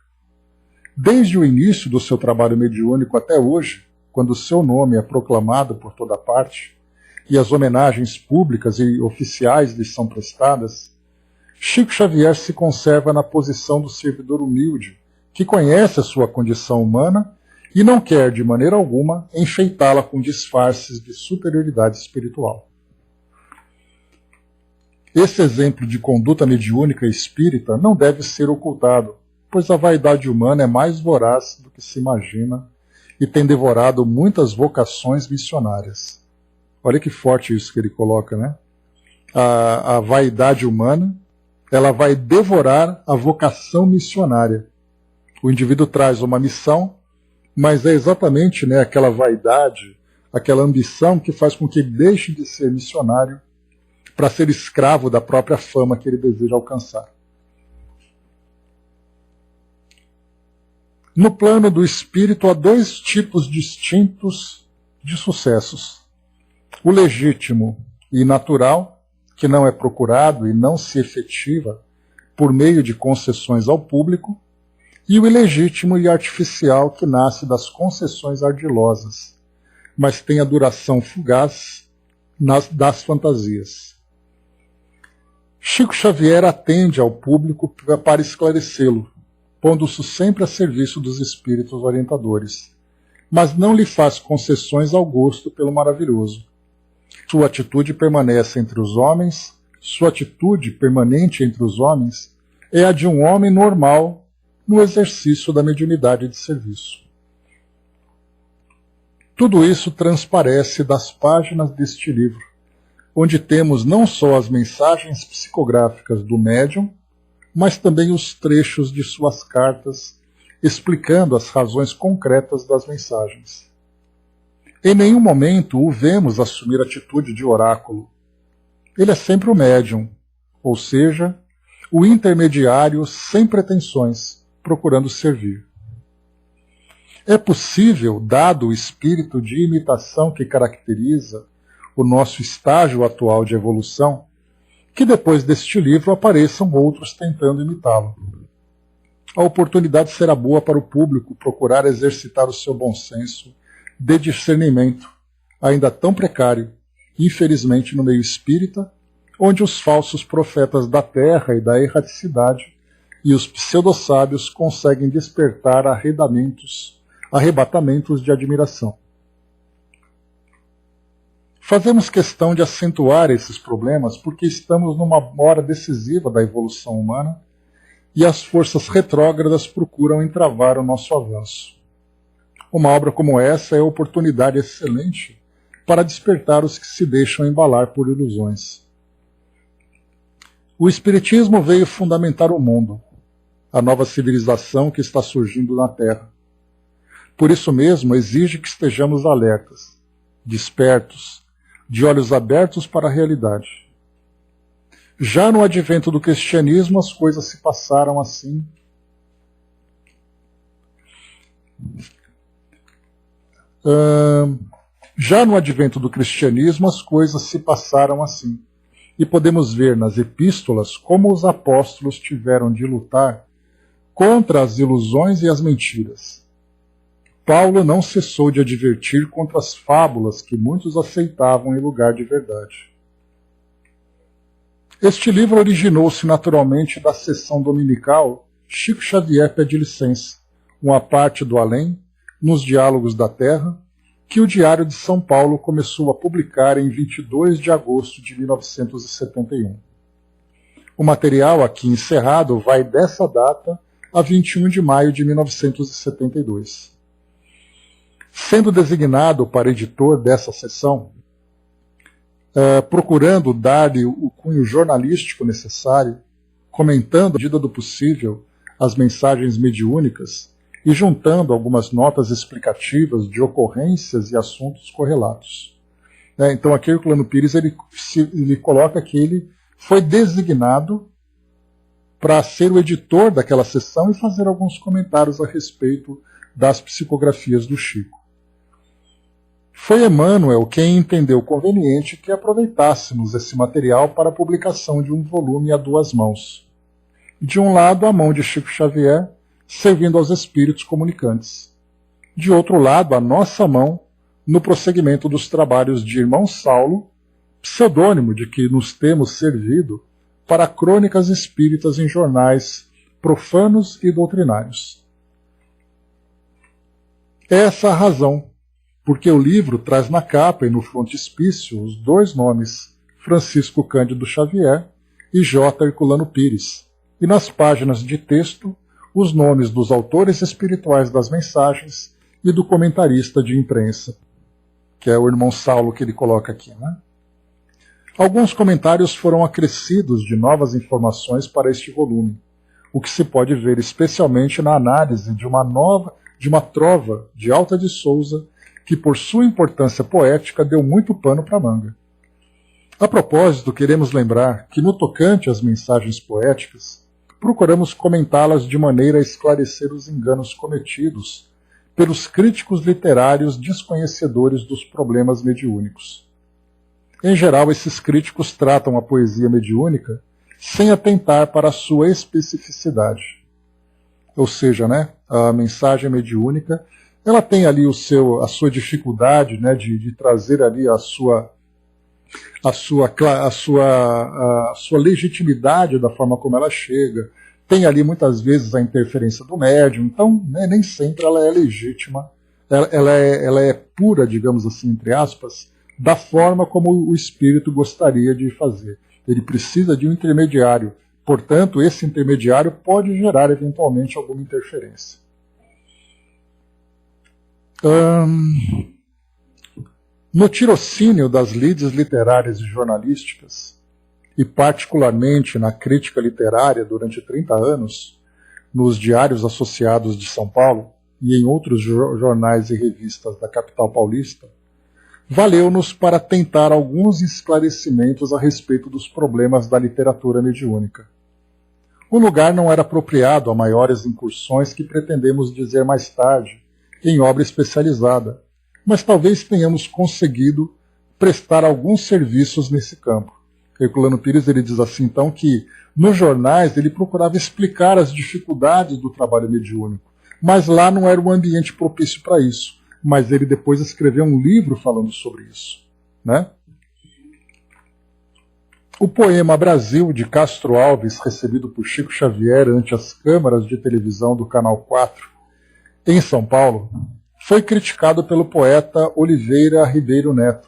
Desde o início do seu trabalho mediúnico até hoje, quando o seu nome é proclamado por toda parte e as homenagens públicas e oficiais lhe são prestadas, Chico Xavier se conserva na posição do servidor humilde, que conhece a sua condição humana e não quer, de maneira alguma, enfeitá-la com disfarces de superioridade espiritual. Esse exemplo de conduta mediúnica espírita não deve ser ocultado, pois a vaidade humana é mais voraz do que se imagina e tem devorado muitas vocações missionárias. Olha que forte isso que ele coloca, né? A vaidade humana, ela vai devorar a vocação missionária. O indivíduo traz uma missão, mas é exatamente, né, aquela vaidade, aquela ambição que faz com que ele deixe de ser missionário para ser escravo da própria fama que ele deseja alcançar. No plano do espírito há dois tipos distintos de sucessos. O legítimo e natural, que não é procurado e não se efetiva por meio de concessões ao público, e o ilegítimo e artificial, que nasce das concessões ardilosas, mas tem a duração fugaz das fantasias. Chico Xavier atende ao público para esclarecê-lo, pondo-se sempre a serviço dos espíritos orientadores, mas não lhe faz concessões ao gosto pelo maravilhoso. Sua atitude permanece entre os homens, sua atitude permanente entre os homens é a de um homem normal no exercício da mediunidade de serviço. Tudo isso transparece das páginas deste livro, onde temos não só as mensagens psicográficas do médium, mas também os trechos de suas cartas, explicando as razões concretas das mensagens. Em nenhum momento o vemos assumir atitude de oráculo. Ele é sempre o médium, ou seja, o intermediário sem pretensões, procurando servir. É possível, dado o espírito de imitação que caracteriza o nosso estágio atual de evolução, que depois deste livro apareçam outros tentando imitá-lo. A oportunidade será boa para o público procurar exercitar o seu bom senso de discernimento, ainda tão precário, infelizmente no meio espírita, onde os falsos profetas da terra e da erraticidade e os pseudo-sábios conseguem despertar arrebatamentos de admiração. Fazemos questão de acentuar esses problemas porque estamos numa hora decisiva da evolução humana e as forças retrógradas procuram entravar o nosso avanço. Uma obra como essa é oportunidade excelente para despertar os que se deixam embalar por ilusões. O Espiritismo veio fundamentar o mundo, a nova civilização que está surgindo na Terra. Por isso mesmo, exige que estejamos alertas, despertos, de olhos abertos para a realidade. Já no advento do cristianismo, as coisas se passaram assim. Já no advento do cristianismo, as coisas se passaram assim. E podemos ver nas epístolas como os apóstolos tiveram de lutar contra as ilusões e as mentiras. Paulo não cessou de advertir contra as fábulas que muitos aceitavam em lugar de verdade. Este livro originou-se naturalmente da sessão dominical Chico Xavier Pede Licença, uma parte do além, nos Diálogos da Terra, que o Diário de São Paulo começou a publicar em 22 de agosto de 1971. O material aqui encerrado vai dessa data a 21 de maio de 1972. Sendo designado para editor dessa sessão, procurando dar-lhe o cunho jornalístico necessário, comentando, à medida do possível, as mensagens mediúnicas e juntando algumas notas explicativas de ocorrências e assuntos correlatos. Então aqui Herculano Pires ele coloca que ele foi designado para ser o editor daquela sessão e fazer alguns comentários a respeito das psicografias do Chico. Foi Emmanuel quem entendeu conveniente que aproveitássemos esse material para a publicação de um volume a duas mãos. De um lado, a mão de Chico Xavier, servindo aos espíritos comunicantes. De outro lado, a nossa mão, no prosseguimento dos trabalhos de Irmão Saulo, pseudônimo de que nos temos servido para crônicas espíritas em jornais profanos e doutrinários. Essa é a razão porque o livro traz na capa e no frontispício os dois nomes, Francisco Cândido Xavier e J. Herculano Pires, e nas páginas de texto os nomes dos autores espirituais das mensagens e do comentarista de imprensa, que é o irmão Saulo que ele coloca aqui. Alguns comentários foram acrescidos de novas informações para este volume, o que se pode ver especialmente na análise de uma trova de Alta de Souza, que por sua importância poética deu muito pano para a manga. A propósito, queremos lembrar que no tocante às mensagens poéticas, procuramos comentá-las de maneira a esclarecer os enganos cometidos pelos críticos literários desconhecedores dos problemas mediúnicos. Em geral, esses críticos tratam a poesia mediúnica sem atentar para a sua especificidade. Ou seja, a mensagem mediúnica ela tem ali a sua dificuldade de trazer ali a sua legitimidade da forma como ela chega. Tem ali muitas vezes a interferência do médium, então nem sempre ela é legítima, ela é pura, digamos assim, entre aspas, da forma como o espírito gostaria de fazer. Ele precisa de um intermediário, portanto, esse intermediário pode gerar eventualmente alguma interferência. No tirocínio das lides literárias e jornalísticas, e particularmente na crítica literária durante 30 anos, nos diários associados de São Paulo e em outros jornais e revistas da capital paulista, valeu-nos para tentar alguns esclarecimentos a respeito dos problemas da literatura mediúnica. O lugar não era apropriado a maiores incursões que pretendemos dizer mais tarde, em obra especializada, mas talvez tenhamos conseguido prestar alguns serviços nesse campo. Herculano Pires ele diz assim, então, que nos jornais ele procurava explicar as dificuldades do trabalho mediúnico, mas lá não era um ambiente propício para isso. Mas ele depois escreveu um livro falando sobre isso. O poema Brasil, de Castro Alves, recebido por Chico Xavier ante as câmaras de televisão do Canal 4, em São Paulo, foi criticado pelo poeta Oliveira Ribeiro Neto,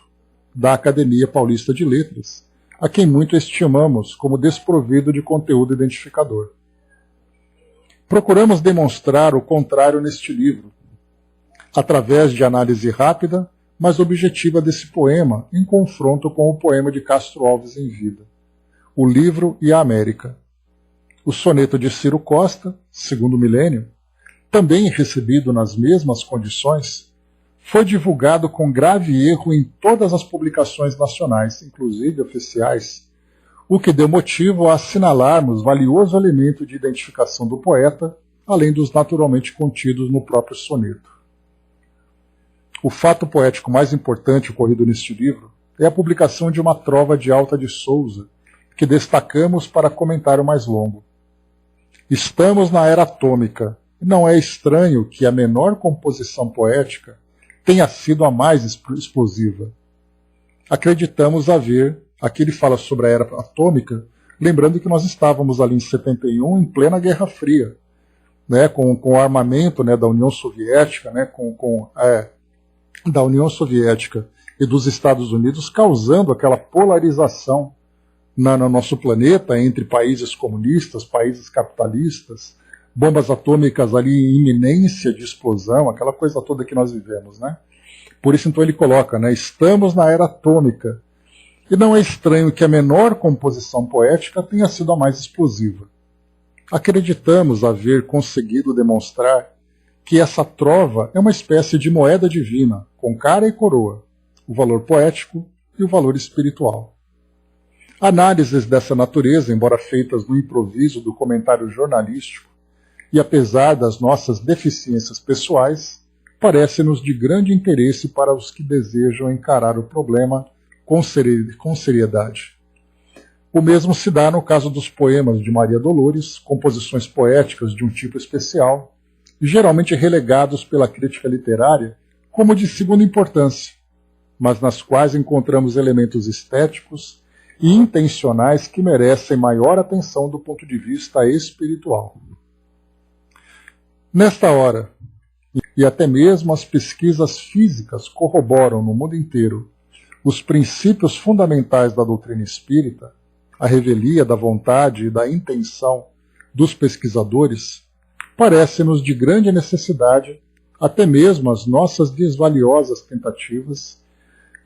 da Academia Paulista de Letras, a quem muito estimamos como desprovido de conteúdo identificador. Procuramos demonstrar o contrário neste livro, através de análise rápida, mas objetiva desse poema, em confronto com o poema de Castro Alves em vida, O Livro e a América. O soneto de Ciro Costa, Segundo Milênio, também recebido nas mesmas condições, foi divulgado com grave erro em todas as publicações nacionais, inclusive oficiais, o que deu motivo a assinalarmos valioso elemento de identificação do poeta, além dos naturalmente contidos no próprio soneto. O fato poético mais importante ocorrido neste livro é a publicação de uma trova de Alta de Souza, que destacamos para comentário mais longo. Estamos na era atômica, e não é estranho que a menor composição poética tenha sido a mais explosiva. Acreditamos haver, aqui ele fala sobre a era atômica, lembrando que nós estávamos ali em 71, em plena Guerra Fria, né, com o armamento, né, da União Soviética, né, da União Soviética e dos Estados Unidos, causando aquela polarização no nosso planeta entre países comunistas, países capitalistas, bombas atômicas ali em iminência de explosão, aquela coisa toda que nós vivemos, né? Por isso, então, ele coloca, né, estamos na era atômica, e não é estranho que a menor composição poética tenha sido a mais explosiva. Acreditamos haver conseguido demonstrar que essa trova é uma espécie de moeda divina, com cara e coroa, o valor poético e o valor espiritual. Análises dessa natureza, embora feitas no improviso do comentário jornalístico, e apesar das nossas deficiências pessoais, parecem-nos de grande interesse para os que desejam encarar o problema com seriedade. O mesmo se dá no caso dos poemas de Maria Dolores, composições poéticas de um tipo especial, geralmente relegados pela crítica literária como de segunda importância, mas nas quais encontramos elementos estéticos e intencionais que merecem maior atenção do ponto de vista espiritual. Nesta hora, e até mesmo as pesquisas físicas corroboram no mundo inteiro os princípios fundamentais da doutrina espírita, a revelia da vontade e da intenção dos pesquisadores, parece-nos de grande necessidade, até mesmo as nossas desvaliosas tentativas,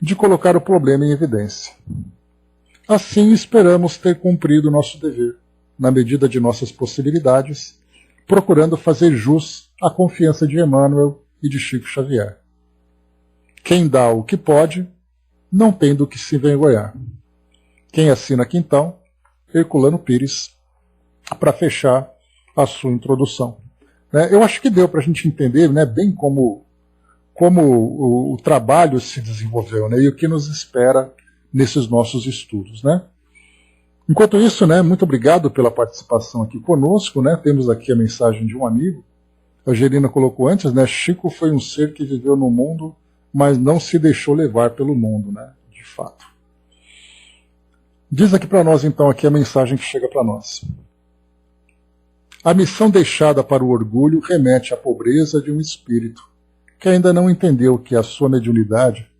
de colocar o problema em evidência. Assim, esperamos ter cumprido nosso dever, na medida de nossas possibilidades, procurando fazer jus à confiança de Emmanuel e de Chico Xavier. Quem dá o que pode, não tem do que se envergonhar. Quem assina aqui então, Herculano Pires, para fechar a sua introdução. Eu acho que deu para a gente entender, né, bem como o trabalho se desenvolveu, né, e o que nos espera nesses nossos estudos. Né. Enquanto isso, né, muito obrigado pela participação aqui conosco. Né, temos aqui a mensagem de um amigo. A Angelina colocou antes, né, Chico foi um ser que viveu no mundo, mas não se deixou levar pelo mundo, né, de fato. Diz aqui para nós, então, aqui a mensagem que chega para nós. A missão deixada para o orgulho remete à pobreza de um espírito que ainda não entendeu que a sua mediunidade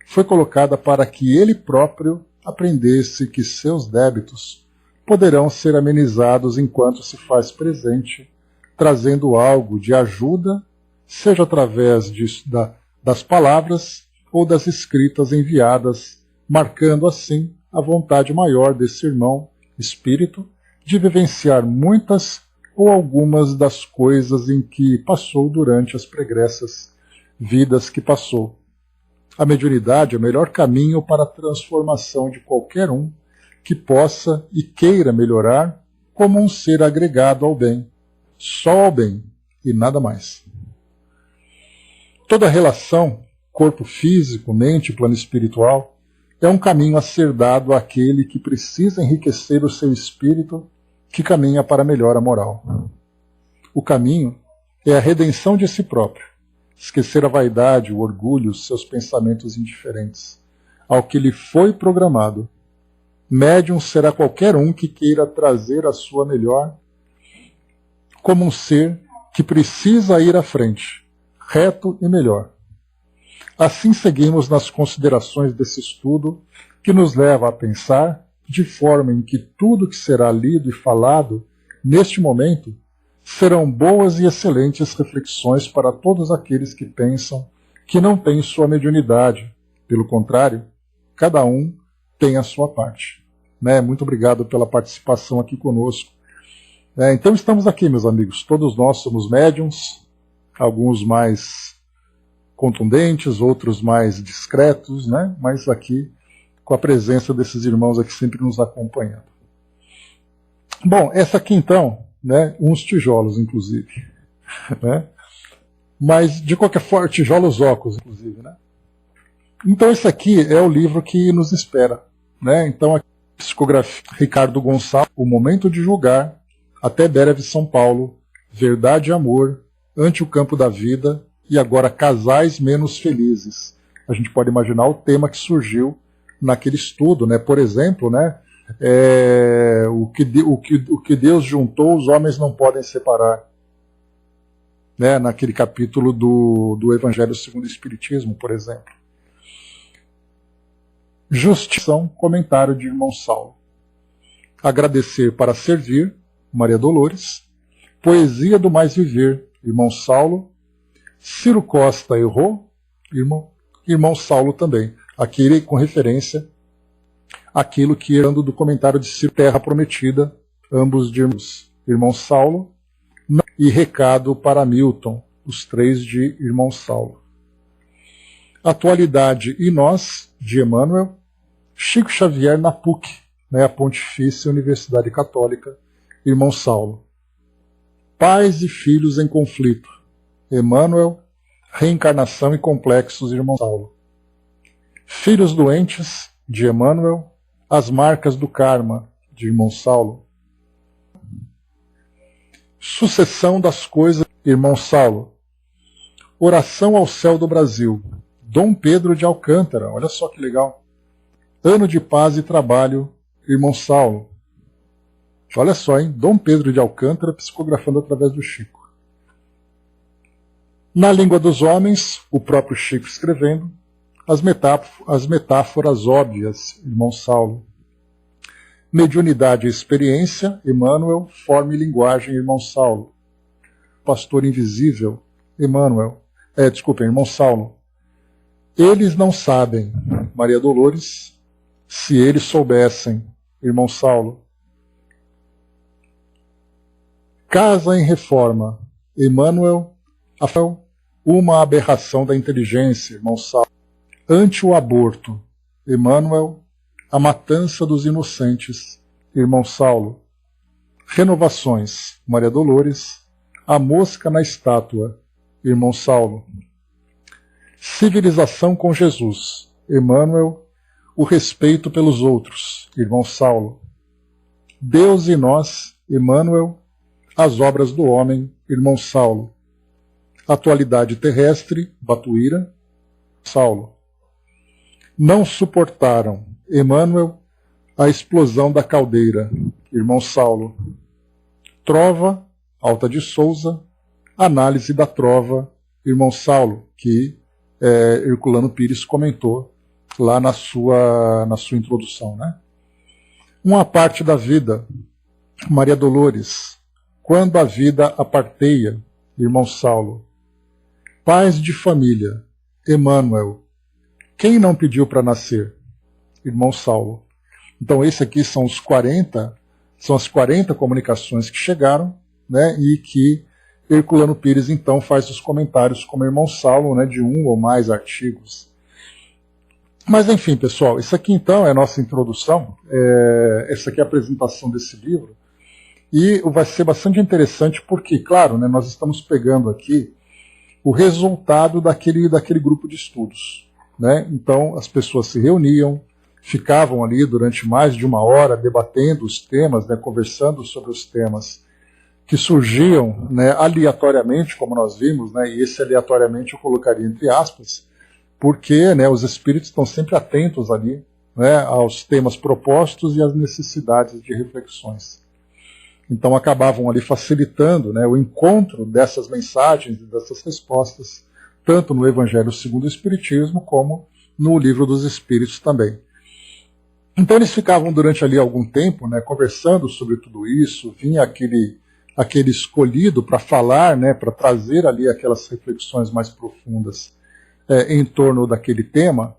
foi colocada para que ele próprio aprendesse que seus débitos poderão ser amenizados enquanto se faz presente, trazendo algo de ajuda, seja através das palavras ou das escritas enviadas, marcando assim a vontade maior desse irmão espírito de vivenciar muitas ou algumas das coisas em que passou durante as pregressas vidas que passou. A mediunidade é o melhor caminho para a transformação de qualquer um que possa e queira melhorar como um ser agregado ao bem, só ao bem e nada mais. Toda relação, corpo físico, mente, plano espiritual, é um caminho a ser dado àquele que precisa enriquecer o seu espírito, que caminha para a melhora moral. O caminho é a redenção de si próprio, esquecer a vaidade, o orgulho, os seus pensamentos indiferentes, ao que lhe foi programado. Médium será qualquer um que queira trazer a sua melhor como um ser que precisa ir à frente, reto e melhor. Assim seguimos nas considerações desse estudo, que nos leva a pensar de forma em que tudo que será lido e falado neste momento serão boas e excelentes reflexões para todos aqueles que pensam que não têm sua mediunidade. Pelo contrário, cada um tem a sua parte. Muito obrigado pela participação aqui conosco. Então estamos aqui, meus amigos. Todos nós somos médiuns, alguns mais contundentes, outros mais discretos, né? Mas aqui com a presença desses irmãos aqui sempre nos acompanhando. Bom, essa aqui então, né, uns tijolos inclusive, né? Mas, de qualquer forma, tijolos óculos, inclusive, né? Então esse aqui é o livro que nos espera, né? Então a psicografia Ricardo Gonçalves, O Momento de Julgar, Até Breve São Paulo, Verdade e Amor, Ante o Campo da Vida e agora Casais Menos Felizes. A gente pode imaginar o tema que surgiu naquele estudo, né? Por exemplo, né? O que Deus juntou, os homens não podem separar. Né? Naquele capítulo do Evangelho segundo o Espiritismo, por exemplo. Justiça, comentário de irmão Saulo. Agradecer para servir, Maria Dolores. Poesia do Mais Viver, irmão Saulo. Ciro Costa errou, irmão Saulo também. Aquele com referência àquilo que era do comentário de Ciro, Terra Prometida, ambos de irmão Saulo. E recado para Milton, os três de irmão Saulo. Atualidade e Nós, de Emmanuel. Chico Xavier na PUC, né, a Pontifícia Universidade Católica, irmão Saulo. Pais e filhos em conflito, Emmanuel. Reencarnação e complexos, irmão Saulo. Filhos doentes, de Emmanuel. As marcas do karma, de irmão Saulo. Sucessão das coisas, irmão Saulo. Oração ao céu do Brasil, Dom Pedro de Alcântara, olha só que legal. Ano de paz e trabalho, irmão Saulo. Olha só, hein? Dom Pedro de Alcântara psicografando através do Chico. Na língua dos homens, o próprio Chico escrevendo, as metáforas óbvias, irmão Saulo. Mediunidade e experiência, Emmanuel. Forma e linguagem, irmão Saulo. Pastor invisível, Emmanuel. Irmão Saulo. Eles não sabem, Maria Dolores. Se eles soubessem, irmão Saulo. Casa em reforma, Emmanuel. Uma aberração da inteligência, irmão Saulo. Ante o aborto, Emmanuel. A matança dos inocentes, irmão Saulo. Renovações, Maria Dolores. A mosca na estátua, irmão Saulo. Civilização com Jesus, Emmanuel. O respeito pelos outros, irmão Saulo. Deus e nós, Emmanuel. As obras do homem, irmão Saulo. Atualidade terrestre, Batuíra, Saulo. Não suportaram, Emmanuel, a explosão da caldeira, irmão Saulo. Trova, Alta de Souza. Análise da trova, irmão Saulo, que Herculano Pires comentou lá na sua introdução, né? Uma parte da vida, Maria Dolores. Quando a vida aparteia, irmão Saulo. Paz de família, Emmanuel. Quem não pediu para nascer? Irmão Saulo. Então esse aqui são as 40 comunicações que chegaram, né, e que Herculano Pires então faz os comentários como irmão Saulo, né, de um ou mais artigos. Mas enfim, pessoal, isso aqui então é a nossa introdução, essa aqui é a apresentação desse livro, e vai ser bastante interessante porque, claro, né, nós estamos pegando aqui o resultado daquele grupo de estudos, né? Então as pessoas se reuniam, ficavam ali durante mais de 1 hora debatendo os temas, né, conversando sobre os temas que surgiam, né, aleatoriamente, como nós vimos, né, e esse aleatoriamente eu colocaria entre aspas, porque, né, os espíritos estão sempre atentos ali, né, aos temas propostos e às necessidades de reflexões. Então acabavam ali facilitando, né, o encontro dessas mensagens e dessas respostas, tanto no Evangelho segundo o Espiritismo, como no Livro dos Espíritos também. Então eles ficavam durante ali algum tempo, né, conversando sobre tudo isso, vinha aquele escolhido para falar, né, para trazer ali aquelas reflexões mais profundas em torno daquele tema,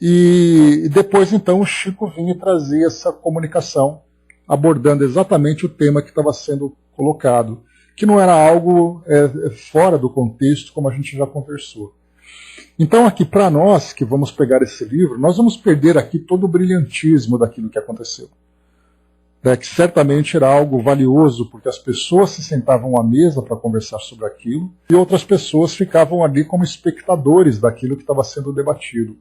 e depois então o Chico vinha e trazia essa comunicação, abordando exatamente o tema que estava sendo colocado, que não era algo fora do contexto, como a gente já conversou. Então aqui, para nós que vamos pegar esse livro, nós vamos perder aqui todo o brilhantismo daquilo que aconteceu. né, que certamente era algo valioso, porque as pessoas se sentavam à mesa para conversar sobre aquilo, e outras pessoas ficavam ali como espectadores daquilo que estava sendo debatido,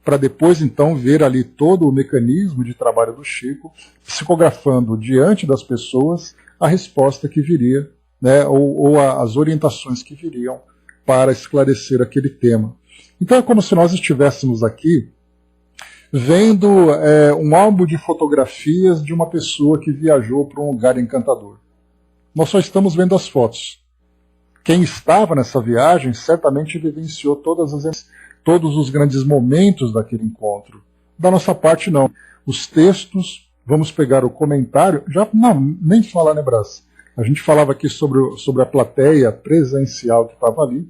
para depois então ver ali todo o mecanismo de trabalho do Chico, psicografando diante das pessoas a resposta que viria, né, ou as orientações que viriam para esclarecer aquele tema. Então é como se nós estivéssemos aqui vendo um álbum de fotografias de uma pessoa que viajou para um lugar encantador. Nós só estamos vendo as fotos. Quem estava nessa viagem certamente vivenciou todos os grandes momentos daquele encontro. Da nossa parte, não. Os textos, vamos pegar o comentário, nem falar, né, Brás? A gente falava aqui sobre a plateia presencial que estava ali.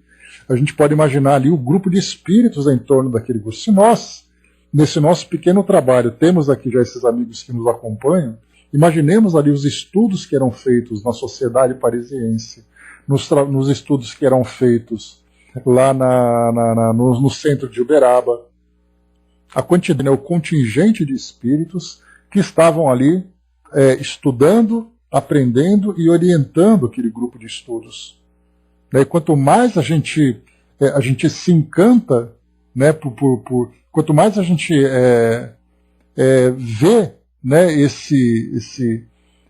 A gente pode imaginar ali o grupo de espíritos em torno daquele grupo. Se nós, nesse nosso pequeno trabalho, temos aqui já esses amigos que nos acompanham, imaginemos ali os estudos que eram feitos na sociedade parisiense, nos estudos que eram feitos lá no centro de Uberaba, a quantidade, né, o contingente de espíritos que estavam ali estudando, aprendendo e orientando aquele grupo de estudos. E quanto mais a gente se encanta, né, quanto mais a gente vê, né,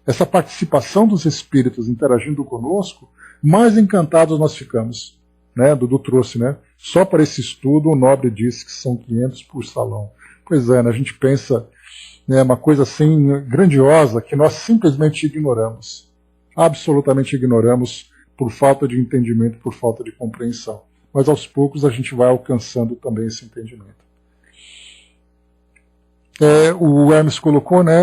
essa participação dos espíritos interagindo conosco, mais encantados nós ficamos. Né, Dudu trouxe, né? Só para esse estudo o Nobre disse que são 500 por salão. Pois é, né, a gente pensa, né, uma coisa assim grandiosa que nós simplesmente ignoramos. Absolutamente ignoramos por falta de entendimento, por falta de compreensão. Mas aos poucos a gente vai alcançando também esse entendimento. O Hermes colocou, né,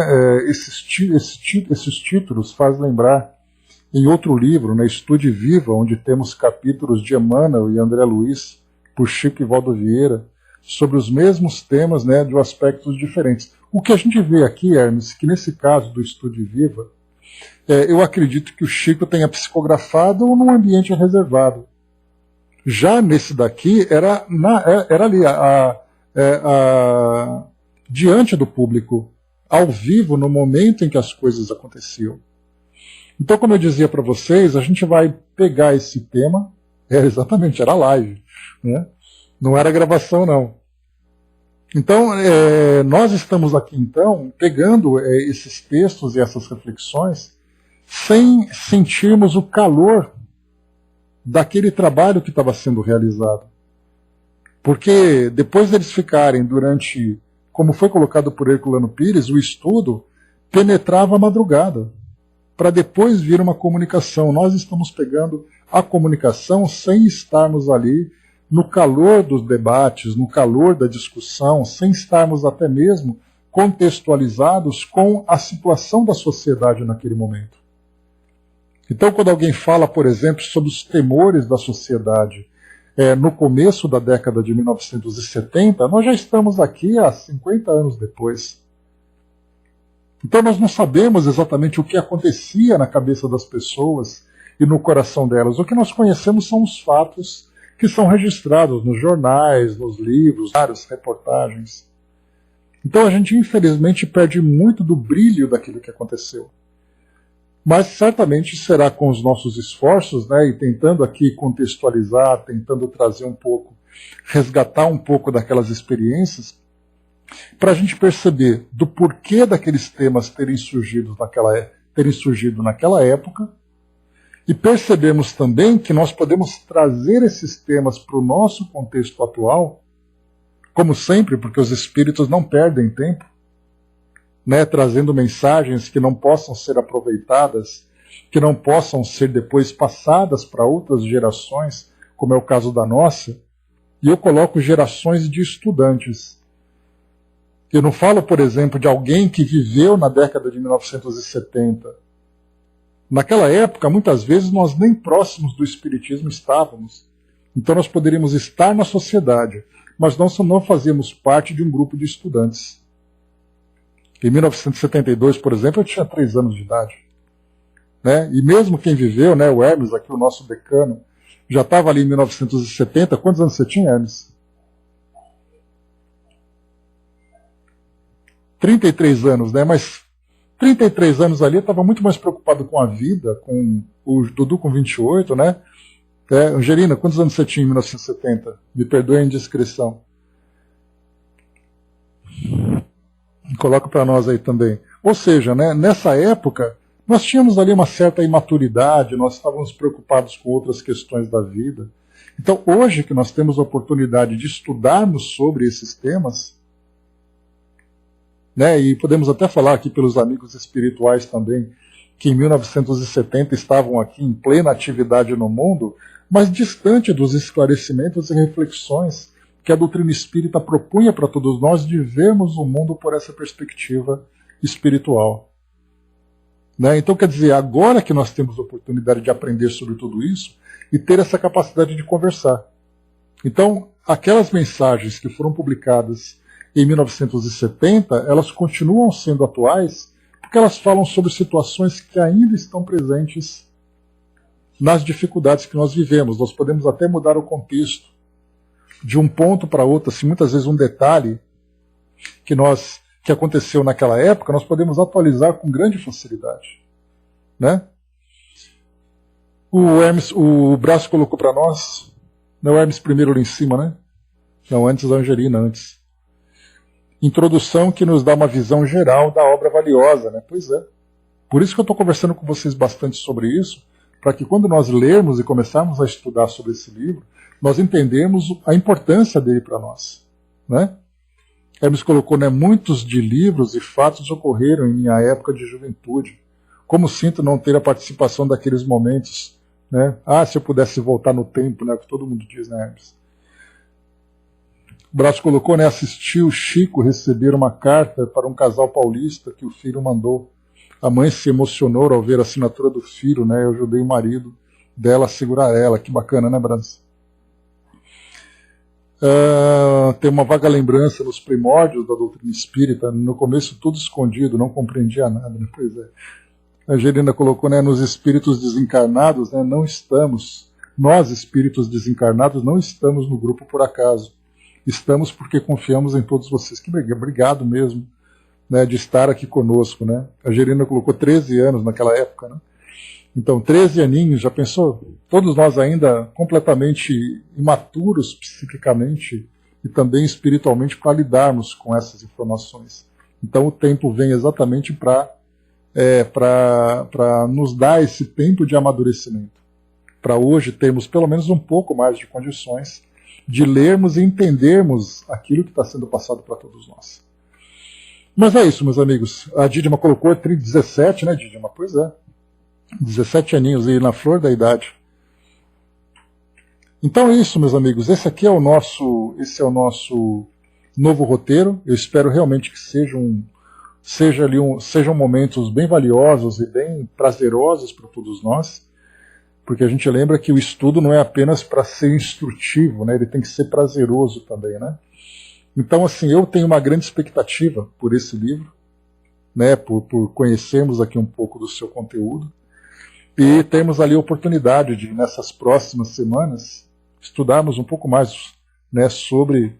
esses títulos faz lembrar em outro livro, né, Estude Viva, onde temos capítulos de Emmanuel e André Luiz, por Chico e Valdo Vieira, sobre os mesmos temas, né, de aspectos diferentes. O que a gente vê aqui, Hermes, que nesse caso do Estude Viva, eu acredito que o Chico tenha psicografado num ambiente reservado. Já nesse daqui, era ali, diante do público, ao vivo, no momento em que as coisas aconteciam. Então, como eu dizia para vocês, a gente vai pegar esse tema, exatamente, era live, né? Não era gravação, não. Então, nós estamos aqui, então, pegando esses textos e essas reflexões, sem sentirmos o calor daquele trabalho que estava sendo realizado. Porque depois deles ficarem durante, como foi colocado por Herculano Pires, o estudo penetrava a madrugada, para depois vir uma comunicação. Nós estamos pegando a comunicação sem estarmos ali no calor dos debates, no calor da discussão, sem estarmos até mesmo contextualizados com a situação da sociedade naquele momento. Então, quando alguém fala, por exemplo, sobre os temores da sociedade no começo da década de 1970, nós já estamos aqui há 50 anos depois. Então nós não sabemos exatamente o que acontecia na cabeça das pessoas e no coração delas. O que nós conhecemos são os fatos que são registrados nos jornais, nos livros, várias reportagens. Então a gente infelizmente perde muito do brilho daquilo que aconteceu. Mas certamente será com os nossos esforços, né, e tentando aqui contextualizar, tentando trazer um pouco, resgatar um pouco daquelas experiências, para a gente perceber do porquê daqueles temas terem surgido naquela época, e percebemos também que nós podemos trazer esses temas para o nosso contexto atual, como sempre, porque os espíritos não perdem tempo, né, trazendo mensagens que não possam ser aproveitadas, que não possam ser depois passadas para outras gerações, como é o caso da nossa, e eu coloco gerações de estudantes. Eu não falo, por exemplo, de alguém que viveu na década de 1970. Naquela época, muitas vezes, nós nem próximos do Espiritismo estávamos. Então nós poderíamos estar na sociedade, mas nós não fazíamos parte de um grupo de estudantes. Em 1972, por exemplo, eu tinha 3 anos de idade. Né? E mesmo quem viveu, né, o Hermes, aqui o nosso decano, já estava ali em 1970. Quantos anos você tinha, Hermes? 33 anos, né? Mas 33 anos ali, eu estava muito mais preocupado com a vida, com o Dudu com 28, né? Angelina, quantos anos você tinha em 1970? Me perdoe a indiscrição. Coloca para nós aí também. Ou seja, né, nessa época, nós tínhamos ali uma certa imaturidade, nós estávamos preocupados com outras questões da vida. Então, hoje que nós temos a oportunidade de estudarmos sobre esses temas, né, e podemos até falar aqui pelos amigos espirituais também, que em 1970 estavam aqui em plena atividade no mundo, mas distante dos esclarecimentos e reflexões que a doutrina espírita propunha para todos nós de vermos o mundo por essa perspectiva espiritual. Né? Então, quer dizer, agora que nós temos a oportunidade de aprender sobre tudo isso e ter essa capacidade de conversar. Então, aquelas mensagens que foram publicadas em 1970, elas continuam sendo atuais porque elas falam sobre situações que ainda estão presentes nas dificuldades que nós vivemos. Nós podemos até mudar o contexto de um ponto para outro, assim, muitas vezes um detalhe que aconteceu naquela época, nós podemos atualizar com grande facilidade. Né? O Braço colocou para nós, não, o Hermes primeiro ali em cima, né? Não, antes a Angelina, antes. Introdução que nos dá uma visão geral da obra valiosa, né? Pois é. Por isso que eu estou conversando com vocês bastante sobre isso, para que quando nós lermos e começarmos a estudar sobre esse livro, nós entendemos a importância dele para nós. Né? Hermes colocou, né, muitos de livros e fatos ocorreram em minha época de juventude. Como sinto não ter a participação daqueles momentos. Né? Ah, se eu pudesse voltar no tempo, né, que todo mundo diz, né, Hermes? O Braço colocou, né, assisti o Chico receber uma carta para um casal paulista que o filho mandou. A mãe se emocionou ao ver a assinatura do filho, né? Eu ajudei o marido dela a segurar ela. Que bacana, né, Braço? Tem uma vaga lembrança nos primórdios da doutrina espírita, no começo tudo escondido, não compreendia nada. Né? Pois é. A Angelina colocou, né, nos espíritos desencarnados, né, não estamos, nós espíritos desencarnados não estamos no grupo por acaso. Estamos porque confiamos em todos vocês. Que obrigado mesmo, né, de estar aqui conosco. Né? A Angelina colocou 13 anos naquela época, né? Então, 13 aninhos, já pensou? Todos nós ainda completamente imaturos psiquicamente e também espiritualmente para lidarmos com essas informações. Então, o tempo vem exatamente para nos dar esse tempo de amadurecimento. Para hoje termos pelo menos um pouco mais de condições de lermos e entendermos aquilo que está sendo passado para todos nós. Mas é isso, meus amigos. A Dídima colocou 17, né, Dídima? Pois é. 17 aninhos e na flor da idade. Então é isso, meus amigos. Esse é o nosso novo roteiro. Eu espero realmente que sejam momentos bem valiosos e bem prazerosos para todos nós, porque a gente lembra que o estudo não é apenas para ser instrutivo, né? Ele tem que ser prazeroso também, né? Então, assim, eu tenho uma grande expectativa por esse livro, né? Por conhecermos aqui um pouco do seu conteúdo. E temos ali a oportunidade de, nessas próximas semanas, estudarmos um pouco mais, né, sobre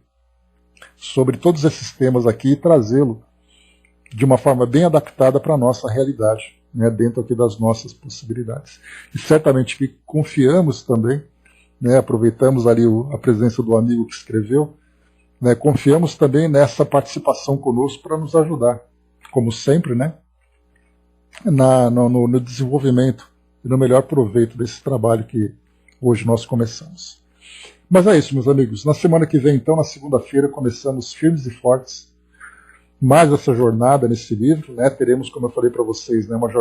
todos esses temas aqui e trazê-lo de uma forma bem adaptada para a nossa realidade, né, dentro aqui das nossas possibilidades. E certamente que confiamos também, né, aproveitamos ali a presença do amigo que escreveu, né, confiamos também nessa participação conosco para nos ajudar, como sempre, né, no desenvolvimento e no melhor proveito desse trabalho que hoje nós começamos. Mas é isso, meus amigos. Na semana que vem, então, na segunda-feira, começamos firmes e fortes mais essa jornada nesse livro. Né? Teremos, como eu falei para vocês, né, uma jornada